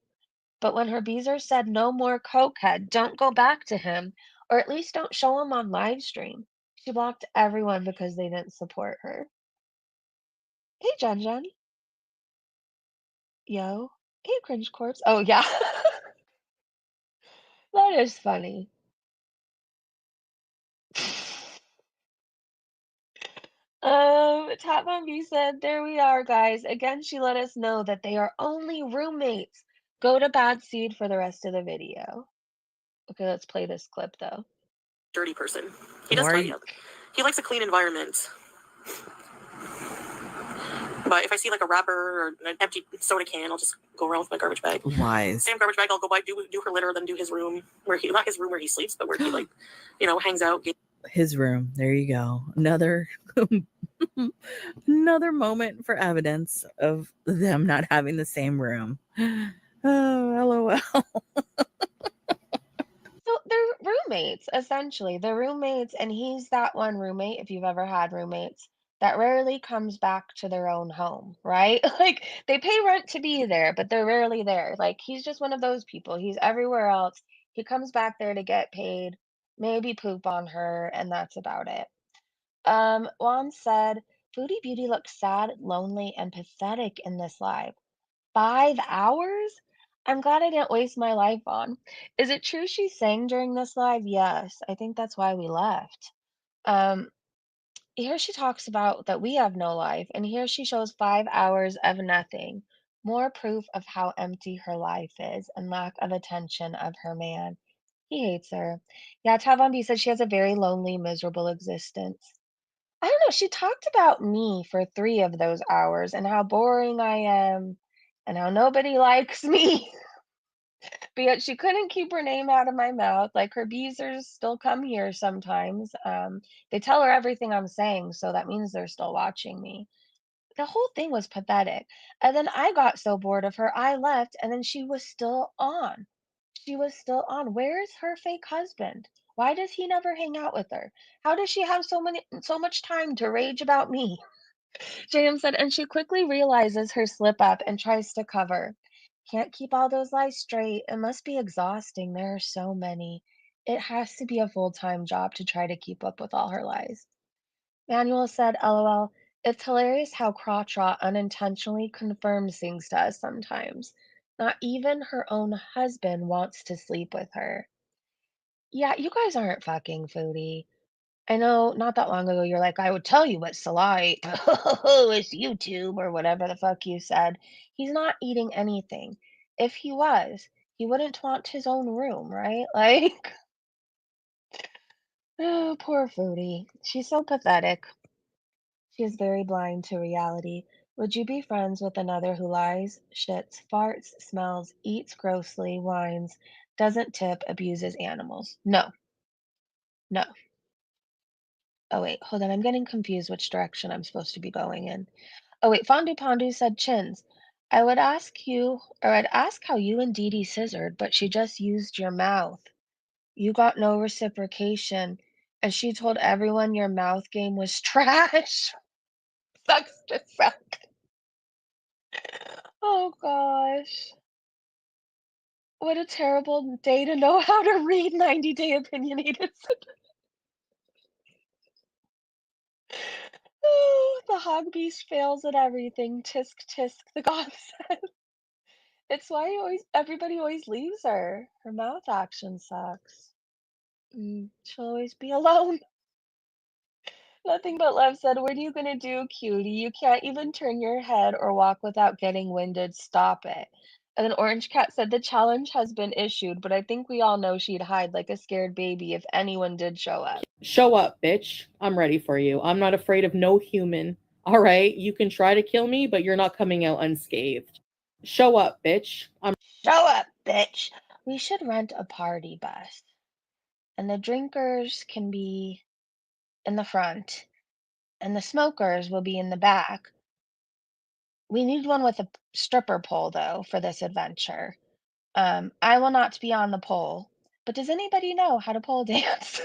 But when her Beezer said no more cokehead, don't go back to him, or at least don't show him on live stream, she blocked everyone because they didn't support her. Hey, Jen Jen. Yo. Hey, Cringe Corpse. Oh, yeah. That is funny. Top on B said, there we are, guys. Again, she let us know that they are only roommates. Go to Bad Seed for the rest of the video. Okay, let's play this clip though. Dirty person. He does tidy up. He likes a clean environment. But if I see like a wrapper or an empty soda can, I'll just go around with my garbage bag. Wise. Same garbage bag, I'll go by, do her litter, then do his room where he, not his room where he sleeps, but where he like, you know, hangs out. His room. There you go. Another moment for evidence of them not having the same room. Oh, LOL. So they're roommates, essentially. They're roommates, and he's that one roommate, if you've ever had roommates, that rarely comes back to their own home, right? Like they pay rent to be there, but they're rarely there. Like he's just one of those people. He's everywhere else. He comes back there to get paid, maybe poop on her, and that's about it. Juan said, Foodie Beauty looks sad, lonely, and pathetic in this live. 5 hours? I'm glad I didn't waste my life on. Is it true she sang during this live? Yes, I think that's why we left. Um, Here she talks about that we have no life, and here she shows 5 hours of nothing. More proof of how empty her life is and lack of attention of her man. He hates her. Yeah, Tavambi said she has a very lonely, miserable existence. I don't know, she talked about me for 3 of those hours and how boring I am and how nobody likes me. But yet she couldn't keep her name out of my mouth. Like her beezers still come here sometimes. They tell her everything I'm saying, so that means they're still watching me. The whole thing was pathetic. And then I got so bored of her, I left, and then she was still on. She was still on. Where is her fake husband? Why does he never hang out with her? How does she have so much time to rage about me? JM said, and she quickly realizes her slip up and tries to cover. Can't keep all those lies straight. It must be exhausting. There are so many. It has to be a full-time job to try to keep up with all her lies. Manuel said, LOL, it's hilarious how crotch rot unintentionally confirms things to us sometimes. Not even her own husband wants to sleep with her. Yeah, you guys aren't fucking, Foodie. I know not that long ago you're like, I would tell you what Salah ate. It's YouTube or whatever the fuck you said. He's not eating anything. If he was, he wouldn't want his own room, right? Like, oh, poor Foodie. She's so pathetic. She is very blind to reality. Would you be friends with another who lies, shits, farts, smells, eats grossly, whines, doesn't tip, abuses animals? No. No. Oh, wait, hold on. I'm getting confused which direction I'm supposed to be going in. Oh, wait, Fondu Pondu said chins. I'd ask how you and Deedee scissored, but she just used your mouth. You got no reciprocation, and she told everyone your mouth game was trash. Sucks to suck. Oh, gosh. What a terrible day to know how to read 90-day opinionated. Oh, the hog beast fails at everything. Tisk tisk, the god said. It's why everybody always leaves her. Her mouth action sucks. She'll always be alone. Nothing but love said, what are you gonna do, cutie? You can't even turn your head or walk without getting winded. Stop it. And then Orange Cat said the challenge has been issued, but I think we all know she'd hide like a scared baby if anyone did show up. Show up, bitch. I'm ready for you. I'm not afraid of no human. All right, you can try to kill me, but you're not coming out unscathed. Show up, bitch. Show up, bitch! We should rent a party bus. And the drinkers can be in the front, and the smokers will be in the back. We need one with a stripper pole, though, for this adventure. I will not be on the pole, but does anybody know how to pole dance?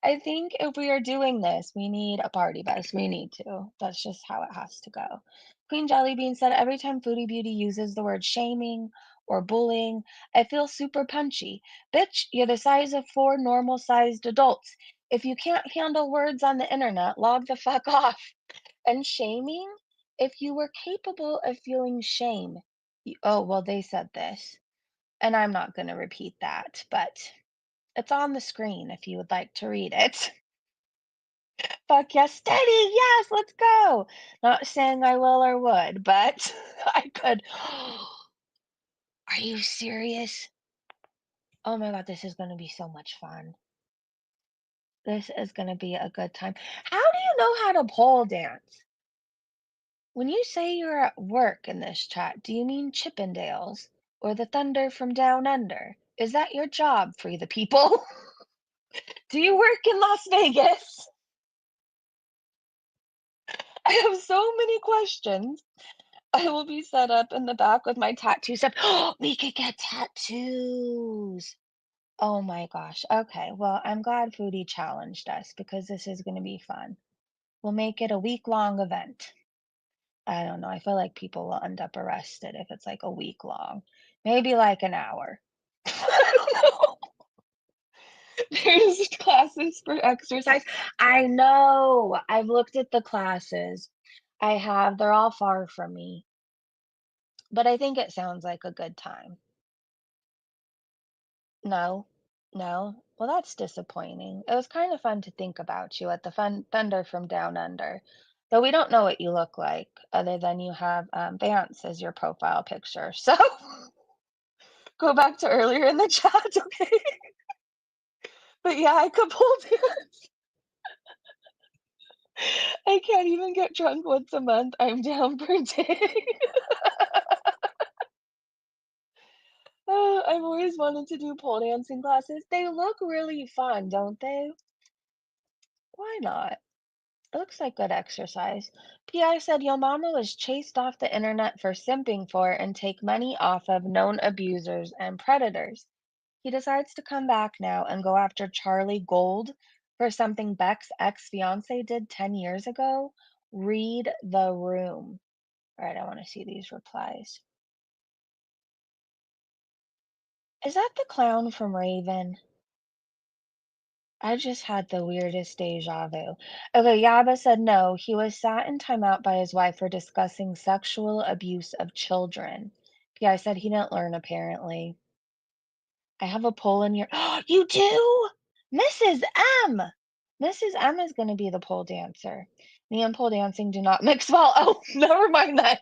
I think if we are doing this, we need a party bus. We need to. That's just how it has to go. Queen Jellybean said every time Foodie Beauty uses the word shaming or bullying, I feel super punchy. Bitch, you're the size of 4 normal sized adults. If you can't handle words on the internet, log the fuck off. And shaming, if you were capable of feeling shame, oh, well, they said this, and I'm not going to repeat that, but it's on the screen if you would like to read it. Fuck yes, steady, yes, let's go. Not saying I will or would, but I could. Are you serious? Oh my God, this is going to be so much fun. This is going to be a good time. How do you know how to pole dance? When you say you're at work in this chat, do you mean Chippendales or the thunder from down under? Is that your job, Free the People? Do you work in Las Vegas? I have so many questions. I will be set up in the back with my tattoo stuff. We could get tattoos. Oh my gosh. Okay. Well, I'm glad Foodie challenged us because this is going to be fun. We'll make it a week-long event. I don't know. I feel like people will end up arrested if it's like a week long. Maybe like an hour. I don't know. There's classes for exercise. I know. I've looked at the classes. I have. They're all far from me. But I think it sounds like a good time. No, no. Well, that's disappointing. It was kind of fun to think about you at the Thunder from Down Under. Though we don't know what you look like, other than you have Vance as your profile picture. So go back to earlier in the chat, okay? But yeah, I could pull dance. I can't even get drunk once a month. I'm down per day. I've always wanted to do pole dancing classes. They look really fun, don't they? Why not? It looks like good exercise. PI said your mama was chased off the internet for simping for and take money off of known abusers and predators. He decides to come back now and go after Charlie Gold for something Beck's ex-fiance did 10 years ago. Read the room. All right, I want to see these replies. Is that the clown from Raven? I just had the weirdest deja vu. Okay, Yaba said no. He was sat in timeout by his wife for discussing sexual abuse of children. PI said he didn't learn, apparently. I have a poll in your. You do? Mrs. M! Mrs. M is going to be the pole dancer. Me and pole dancing do not mix well. Oh, never mind that.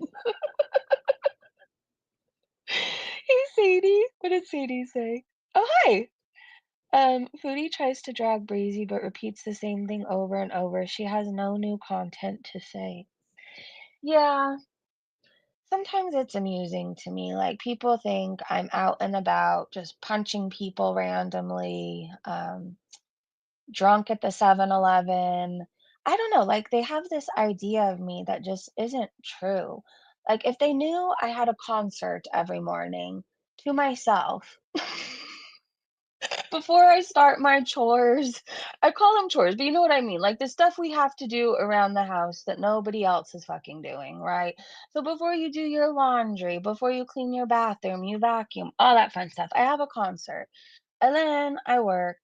Hey, Sadie. What did Sadie say? Oh, hi. Foodie tries to drag Breezy but repeats the same thing over and over. She has no new content to say. Yeah, sometimes it's amusing to me. Like, people think I'm out and about just punching people randomly, drunk at the 7-Eleven. I don't know, like, they have this idea of me that just isn't true. Like, if they knew I had a concert every morning to myself. Before I start my chores, I call them chores, but you know what I mean, like the stuff we have to do around the house that nobody else is fucking doing, right? So before you do your laundry, before you clean your bathroom, you vacuum, all that fun stuff. I have a concert. And then I work.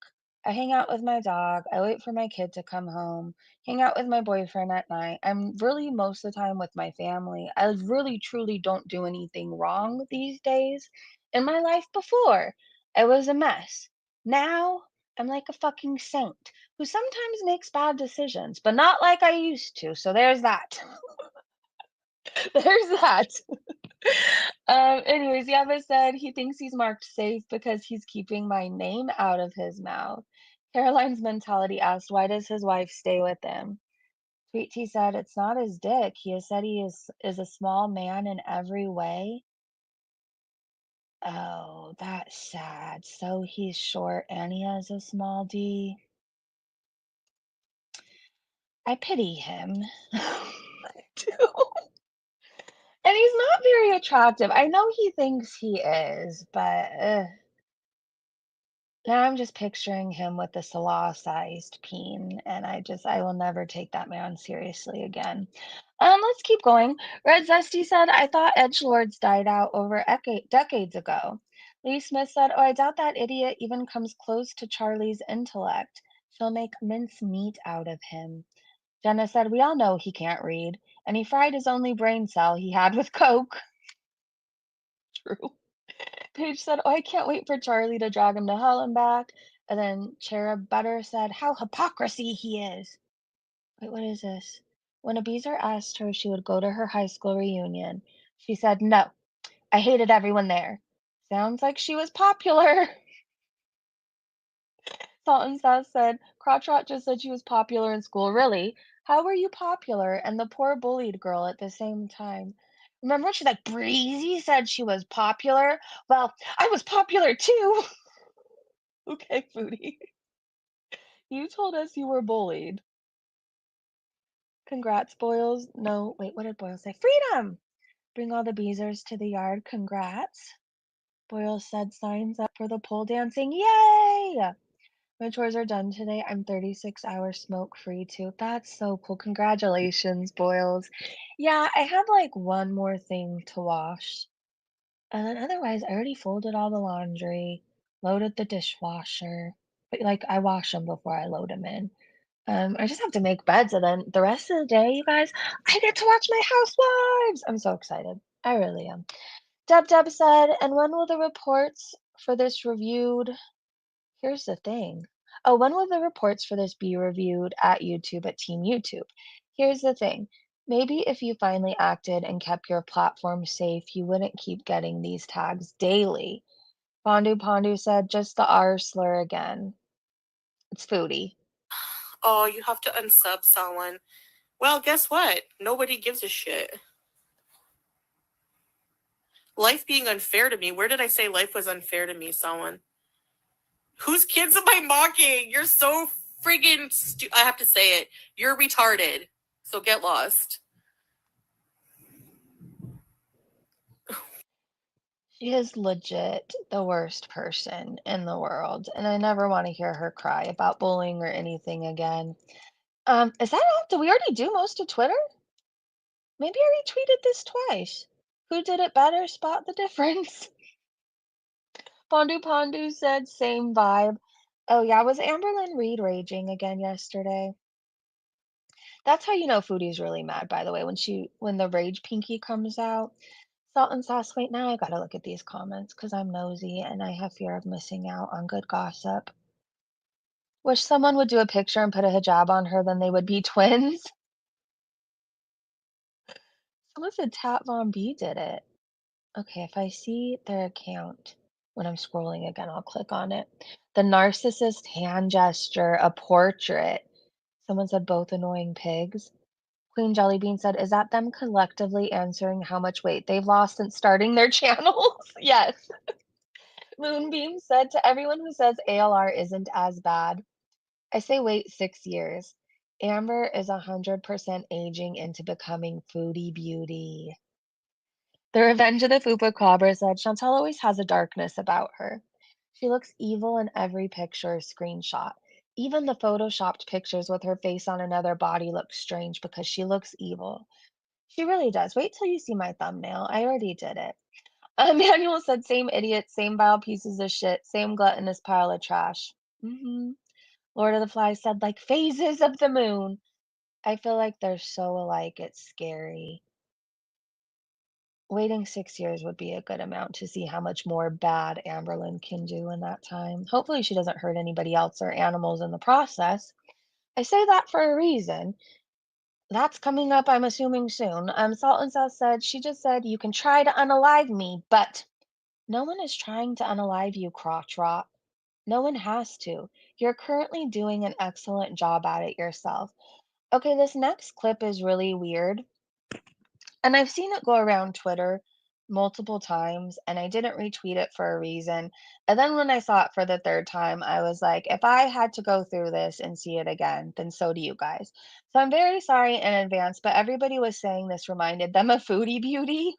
I hang out with my dog. I wait for my kid to come home. Hang out with my boyfriend at night. I'm really most of the time with my family. I really truly don't do anything wrong these days. In my life before, it was a mess. Now, I'm like a fucking saint who sometimes makes bad decisions, but not like I used to. So there's that. There's that. Anyways, Yaba said he thinks he's marked safe because he's keeping my name out of his mouth. Caroline's mentality asked, why does his wife stay with him? Sweet Tea said, it's not his dick. He has said he is a small man in every way. Oh, that's sad. So he's short and he has a small D. I pity him. I do. And he's not very attractive. I know he thinks he is, but now I'm just picturing him with a Salah-sized peen, and I will never take that man seriously again. Let's keep going. Red Zesty said, I thought edgelords died out over decades ago. Lee Smith said, oh, I doubt that idiot even comes close to Charlie's intellect. She'll make mincemeat out of him. Jenna said, we all know he can't read, and he fried his only brain cell he had with Coke. True. Paige said, oh, I can't wait for Charlie to drag him to hell and back. And then Cherub Butter said, how hypocrisy he is. Wait, what is this? When Abizer asked her if she would go to her high school reunion, she said, no, I hated everyone there. Sounds like she was popular. Salt and Sass said, Crotchrot just said she was popular in school. Really? How were you popular and the poor bullied girl at the same time? Remember when she's like, Breezy said she was popular? Well, I was popular too. Okay, Foodie. You told us you were bullied. Congrats, Boils. No, wait, what did Boils say? Freedom! Bring all the beezers to the yard. Congrats. Boils said signs up for the pole dancing. Yay! My chores are done today. I'm 36 hours smoke free too. That's so cool. Congratulations, Boils. Yeah, I have like one more thing to wash. And then otherwise, I already folded all the laundry, loaded the dishwasher. But like, I wash them before I load them in. I just have to make beds, and then the rest of the day, you guys, I get to watch my housewives. I'm so excited. I really am. Deb said, and when will the reports for this reviewed? Here's the thing. Oh, when will the reports for this be reviewed at YouTube at Team YouTube? Here's the thing. Maybe if you finally acted and kept your platform safe, you wouldn't keep getting these tags daily. Pondu said, just the R slur again. It's Foodie. Oh, you have to unsub someone. Well, guess what? Nobody gives a shit. Life being unfair to me. Where did I say life was unfair to me, someone? Whose kids am I mocking? You're so friggin' I have to say it. You're retarded. So get lost. She is legit the worst person in the world, and I never want to hear her cry about bullying or anything again. Is that all? Did we already do most of Twitter? Maybe I retweeted this twice. Who did it better? Spot the difference. Pondu said same vibe. Oh yeah, was Amberlynn Reed raging again yesterday? That's how you know Foodie's really mad, by the way, when the rage pinky comes out. Salt and sauce. Wait, now I gotta look at these comments because I'm nosy and I have fear of missing out on good gossip. Wish someone would do a picture and put a hijab on her, then they would be twins. Someone said Tat Von B did it. Okay, if I see their account when I'm scrolling again, I'll click on it. The narcissist hand gesture, a portrait. Someone said both annoying pigs. Queen Jellybean said, is that them collectively answering how much weight they've lost since starting their channels? Yes. Moonbeam said, to everyone who says ALR isn't as bad, I say wait 6 years. Amber is 100% aging into becoming Foodie Beauty. The Revenge of the Fupa Cobra said, Chantal always has a darkness about her. She looks evil in every picture screenshot. Even the photoshopped pictures with her face on another body look strange because she looks evil. She really does. Wait till you see my thumbnail. I already did it. Manuel said, same idiot, same vile pieces of shit, same gluttonous pile of trash. Lord of the Flies said, like phases of the moon. I feel like they're so alike, it's scary. Waiting 6 years would be a good amount to see how much more bad Amberlynn can do in that time. Hopefully she doesn't hurt anybody else or animals in the process. I say that for a reason. That's coming up, I'm assuming, soon. Salt and South said, she just said, you can try to unalive me, but no one is trying to unalive you, crotch rot. No one has to. You're currently doing an excellent job at it yourself. Okay, this next clip is really weird. And I've seen it go around Twitter multiple times, and I didn't retweet it for a reason. And then when I saw it for the third time, I was like, if I had to go through this and see it again, then so do you guys. So I'm very sorry in advance, but everybody was saying this reminded them of Foodie Beauty.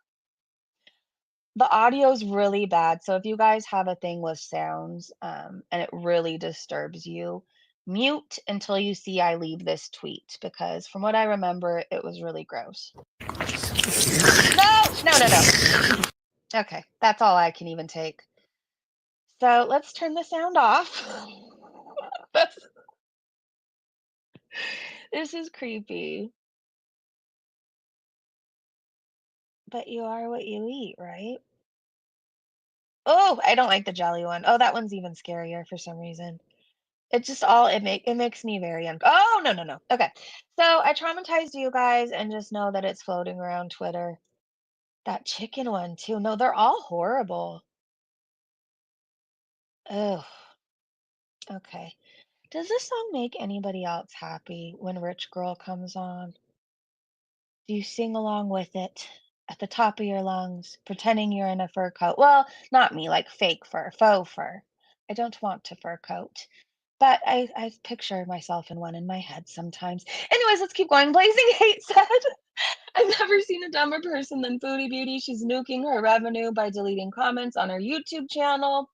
The audio's really bad, so if you guys have a thing with sounds, and it really disturbs you, mute until you see I leave this tweet, because from what I remember, it was really gross. No, no, no, no. Okay, that's all I can even take. So let's turn the sound off. This is creepy. But you are what you eat, right? Oh, I don't like the jelly one. Oh, that one's even scarier for some reason. It just all it makes me very oh no no no. Okay. So I traumatized you guys and just know that it's floating around Twitter. That chicken one too. No, they're all horrible. Oh, okay. Does this song make anybody else happy when Rich Girl comes on? Do you sing along with it at the top of your lungs, pretending you're in a fur coat? Well, not me, like fake fur, faux fur. I don't want a fur coat. But I picture myself in one in my head sometimes. Anyways, let's keep going. Blazing Hate said, I've never seen a dumber person than Foodie Beauty. She's nuking her revenue by deleting comments on her YouTube channel.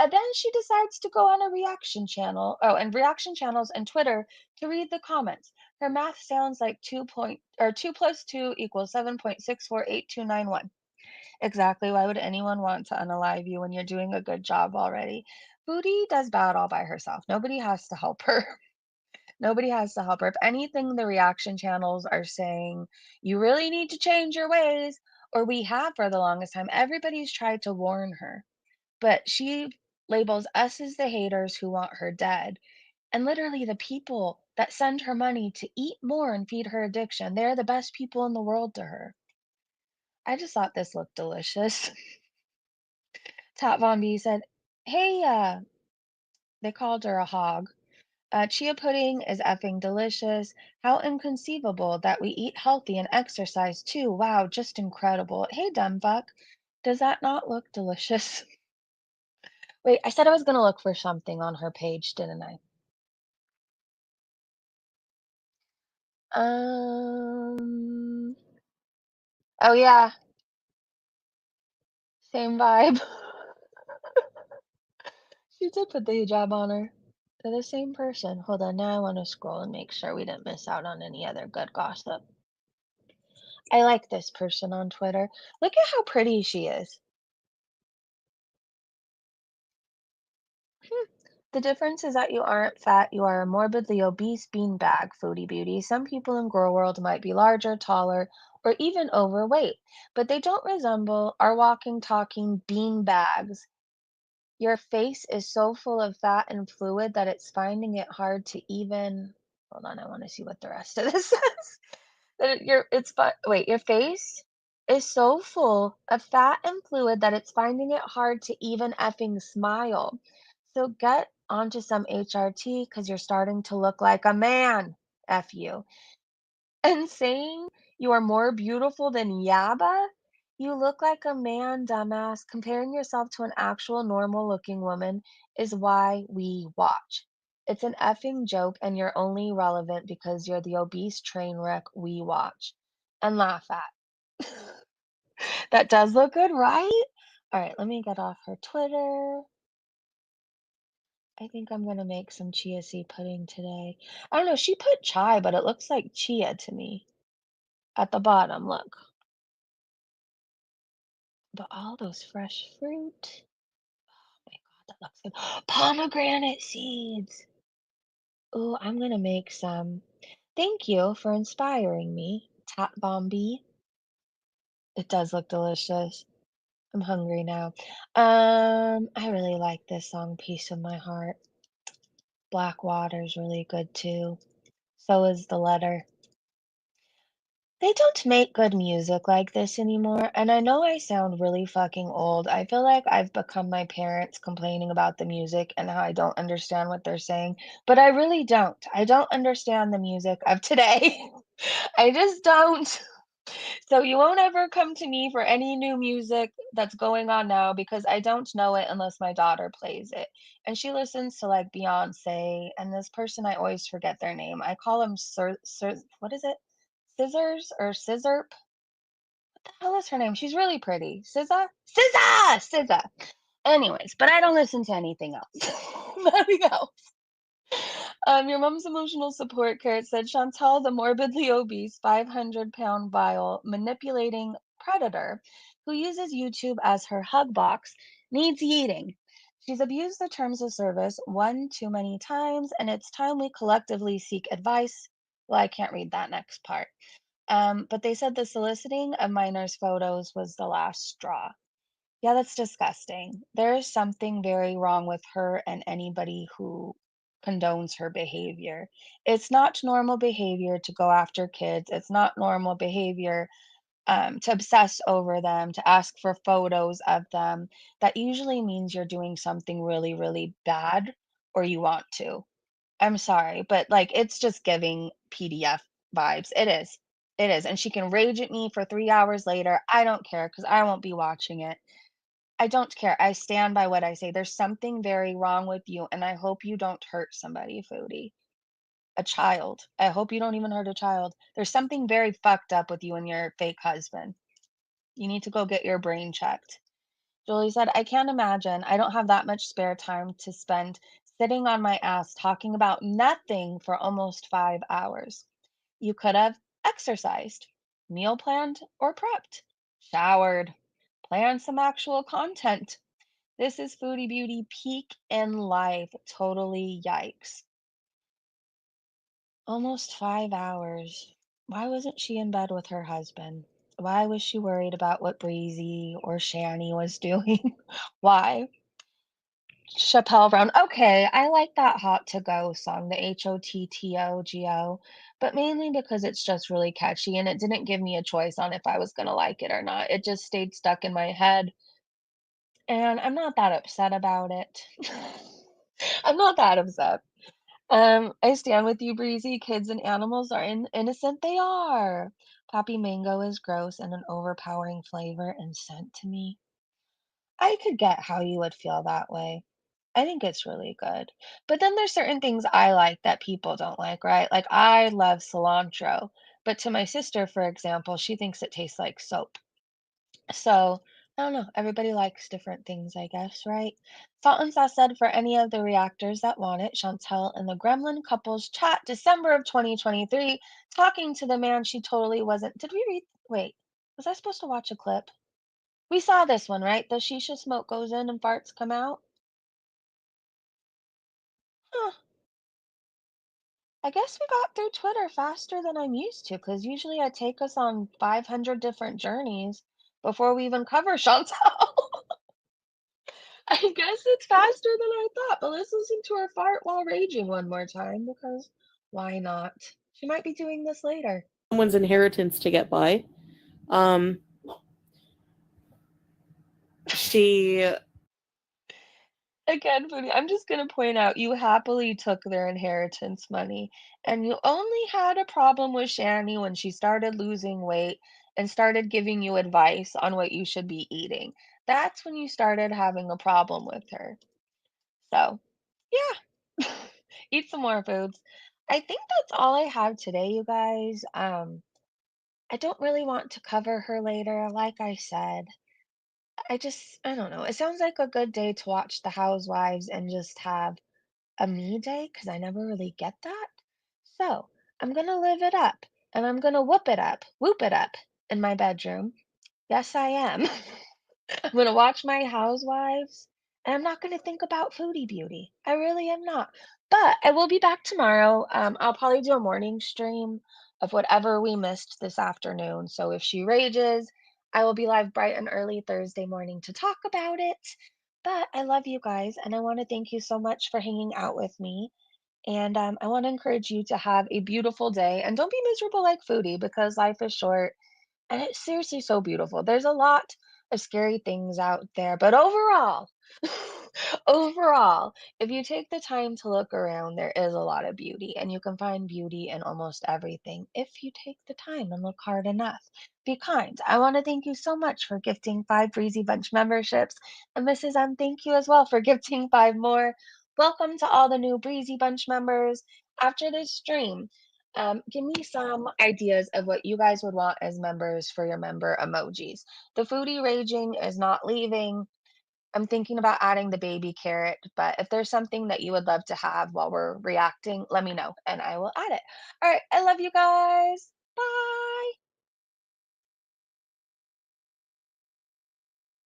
And then she decides to go on a reaction channel, and reaction channels and Twitter to read the comments. Her math sounds like 2 plus 2 equals 7.648291. Exactly. Why would anyone want to unalive you when you're doing a good job already? Foodie does bad all by herself. Nobody has to help her. Nobody has to help her. If anything, the reaction channels are saying, you really need to change your ways, or we have for the longest time. Everybody's tried to warn her, but she labels us as the haters who want her dead. And literally, the people that send her money to eat more and feed her addiction, they're the best people in the world to her. I just thought this looked delicious. Top Von B said, hey, they called her a hog. Chia pudding is effing delicious. How inconceivable that we eat healthy and exercise too. Wow, just incredible. Hey, dumb fuck. Does that not look delicious? Wait, I said I was going to look for something on her page, didn't I? Oh yeah, same vibe. She did put the hijab on her. They're the same person. Hold on, now I want to scroll and make sure we didn't miss out on any other good gossip. I like this person on Twitter. Look at how pretty she is. The difference is that you aren't fat, you are a morbidly obese beanbag, Foodie Beauty. Some people in Girl World might be larger, taller, or even overweight, but they don't resemble our walking, talking beanbags. Your face is so full of fat and fluid that it's finding it hard to even. Hold on, I want to see what the rest of this says. Your face is so full of fat and fluid that it's finding it hard to even effing smile. So get onto some HRT because you're starting to look like a man. F you. And saying you are more beautiful than Yaba? You look like a man, dumbass. Comparing yourself to an actual normal looking woman is why we watch. It's an effing joke, and you're only relevant because you're the obese train wreck we watch and laugh at. That does look good, right? All right, let me get off her Twitter. I think I'm gonna make some chia seed pudding today. I don't know, she put chai, but it looks like chia to me. At the bottom, look. But all those fresh fruit. Oh my God, that looks good. Pomegranate seeds. Oh, I'm gonna make some. Thank you for inspiring me, Top Bombi. It does look delicious. I'm hungry now. I really like this song, Piece of My Heart. Black Water's really good too. So is The Letter. They don't make good music like this anymore, and I know I sound really fucking old. I feel like I've become my parents complaining about the music and how I don't understand what they're saying, but I really don't. I don't understand the music of today. I just don't. So you won't ever come to me for any new music that's going on now because I don't know it unless my daughter plays it. And she listens to like Beyonce and this person I always forget their name. I call him what is it? Scissors or Scissorp? What the hell is her name? She's really pretty. SZA. Anyways, but I don't listen to anything else. Nothing else. Your mom's emotional support carrot said Chantal, the morbidly obese 500-pound vile manipulating predator who uses YouTube as her hug box, needs yeeting. She's abused the terms of service one too many times, and it's time we collectively seek advice. Well, I can't read that next part. But they said the soliciting of minors' photos was the last straw. Yeah, that's disgusting. There is something very wrong with her and anybody who condones her behavior. It's not normal behavior to go after kids. It's not normal behavior to obsess over them, to ask for photos of them. That usually means you're doing something really, really bad or you want to. I'm sorry, but like it's just giving PDF vibes. It is. It is. And she can rage at me for 3 hours later. I don't care because I won't be watching it. I don't care. I stand by what I say. There's something very wrong with you, and I hope you don't hurt somebody, Foodie. A child. I hope you don't even hurt a child. There's something very fucked up with you and your fake husband. You need to go get your brain checked. Julie said, I can't imagine. I don't have that much spare time to spend sitting on my ass talking about nothing for almost 5 hours. You could have exercised, meal planned or prepped, showered, planned some actual content. This is Foodie Beauty peak in life. Totally yikes. Almost 5 hours. Why wasn't she in bed with her husband? Why was she worried about what Breezy or Shani was doing? Why? Chappelle Brown. Okay, I like that Hot to Go song, the HOTTOGO, but mainly because it's just really catchy and it didn't give me a choice on if I was going to like it or not. It just stayed stuck in my head, and I'm not that upset about it. I'm not that upset. I stand with you, Breezy. Kids and animals are innocent. They are. Poppy mango is gross and an overpowering flavor and scent to me. I could get how you would feel that way. I think it's really good. But then there's certain things I like that people don't like, right? Like I love cilantro, but to my sister, for example, she thinks it tastes like soap. So, I don't know. Everybody likes different things, I guess, right? Salt and Sauce said for any of the reactors that want it, Chantel and the Gremlin couples chat December of 2023, talking to the man she totally wasn't. Did we read? Wait, was I supposed to watch a clip? We saw this one, right? The shisha smoke goes in and farts come out. Huh. I guess we got through Twitter faster than I'm used to, because usually I take us on 500 different journeys before we even cover Chantel. I guess it's faster than I thought, but let's listen to her fart while raging one more time because why not? She might be doing this later. Someone's inheritance to get by. She Again, Foodie, I'm just going to point out you happily took their inheritance money, and you only had a problem with Shani when she started losing weight and started giving you advice on what you should be eating. That's when you started having a problem with her. So, yeah, eat some more foods. I think that's all I have today, you guys. I don't really want to cover her later, like I said. I don't know. It sounds like a good day to watch The Housewives and just have a me day because I never really get that. So I'm gonna live it up and I'm gonna whoop it up in my bedroom. Yes, I am. I'm gonna watch my housewives and I'm not gonna think about Foodie Beauty. I really am not. But I will be back tomorrow. I'll probably do a morning stream of whatever we missed this afternoon. So if she rages, I will be live bright and early Thursday morning to talk about it. But I love you guys and I want to thank you so much for hanging out with me. And I want to encourage you to have a beautiful day and don't be miserable like Foodie because life is short and it's seriously so beautiful. There's a lot of scary things out there, but overall, overall, if you take the time to look around, there is a lot of beauty, and you can find beauty in almost everything if you take the time and look hard enough. Be kind. I want to thank you so much for gifting 5 Breezy Bunch memberships, and Mrs. M, thank you as well for gifting 5 more. Welcome to all the new Breezy Bunch members. After this stream, give me some ideas of what you guys would want as members for your member emojis. The foodie raging is not leaving. I'm thinking about adding the baby carrot, but if there's something that you would love to have while we're reacting, let me know and I will add it. All right, I love you guys.